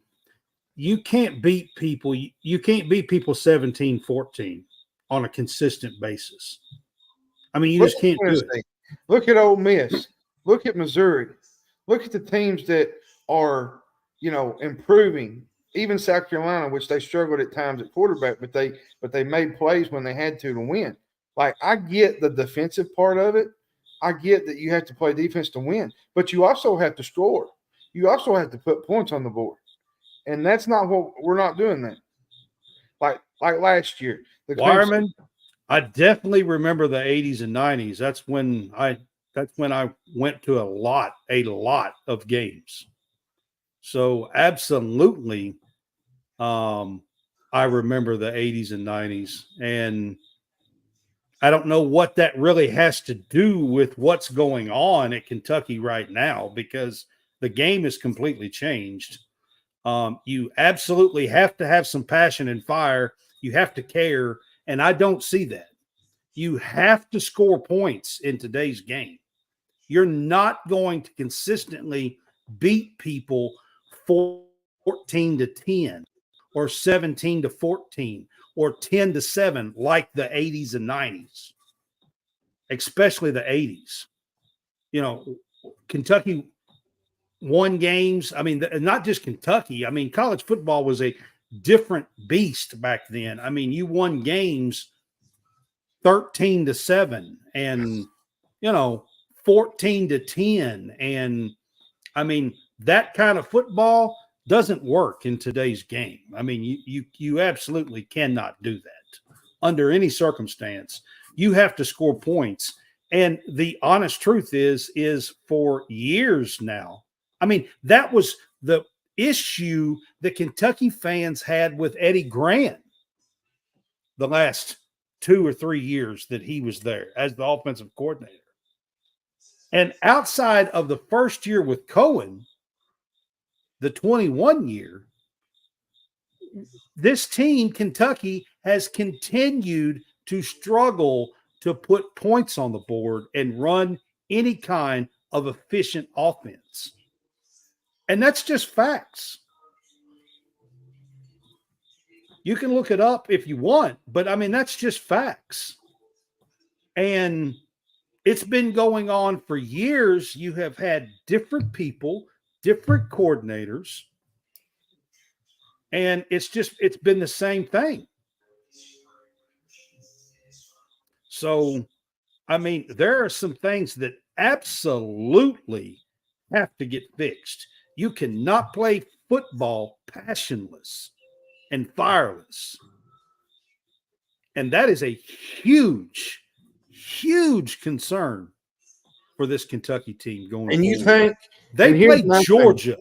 you can't beat people. You can't beat people 17-14 on a consistent basis. I mean, you Look just can't at do Tennessee. it. Look at Ole Miss. Look at Missouri. Look at the teams that are, improving. Even South Carolina, which they struggled at times at quarterback, but they made plays when they had to win. Like, I get the defensive part of it. I get that you have to play defense to win, but you also have to score. You also have to put points on the board, and that's not what we're not doing. That like last year, the Wireman, I definitely remember the 80s and 90s. That's when I went to a lot of games. So absolutely, I remember the 80s and 90s, and I don't know what that really has to do with what's going on at Kentucky right now, because the game is completely changed. You absolutely have to have some passion and fire. You have to care, and I don't see that. You have to score points in today's game. You're not going to consistently beat people 14-10 or 17-14 or 10-7 like the 80s and 90s, especially the 80s. Kentucky won games. I mean, not just Kentucky. I mean, college football was a different beast back then. I mean, you won games 13-7 and 14-10, and I mean, that kind of football doesn't work in today's game. I mean, you absolutely cannot do that under any circumstance. You have to score points, and the honest truth is for years now. I mean, that was the issue that Kentucky fans had with Eddie Grant the last 2 or 3 years that he was there as the offensive coordinator. And outside of the first year with Cohen, the 21 year, this team, Kentucky, has continued to struggle to put points on the board and run any kind of efficient offense. And that's just facts. You can look it up if you want, but I mean, that's just facts. And it's been going on for years. You have had different people, different coordinators, and it's been the same thing. So, I mean, there are some things that absolutely have to get fixed. You cannot play football passionless and fireless. And that is a huge, huge concern for this Kentucky team going And you forward. think They played Georgia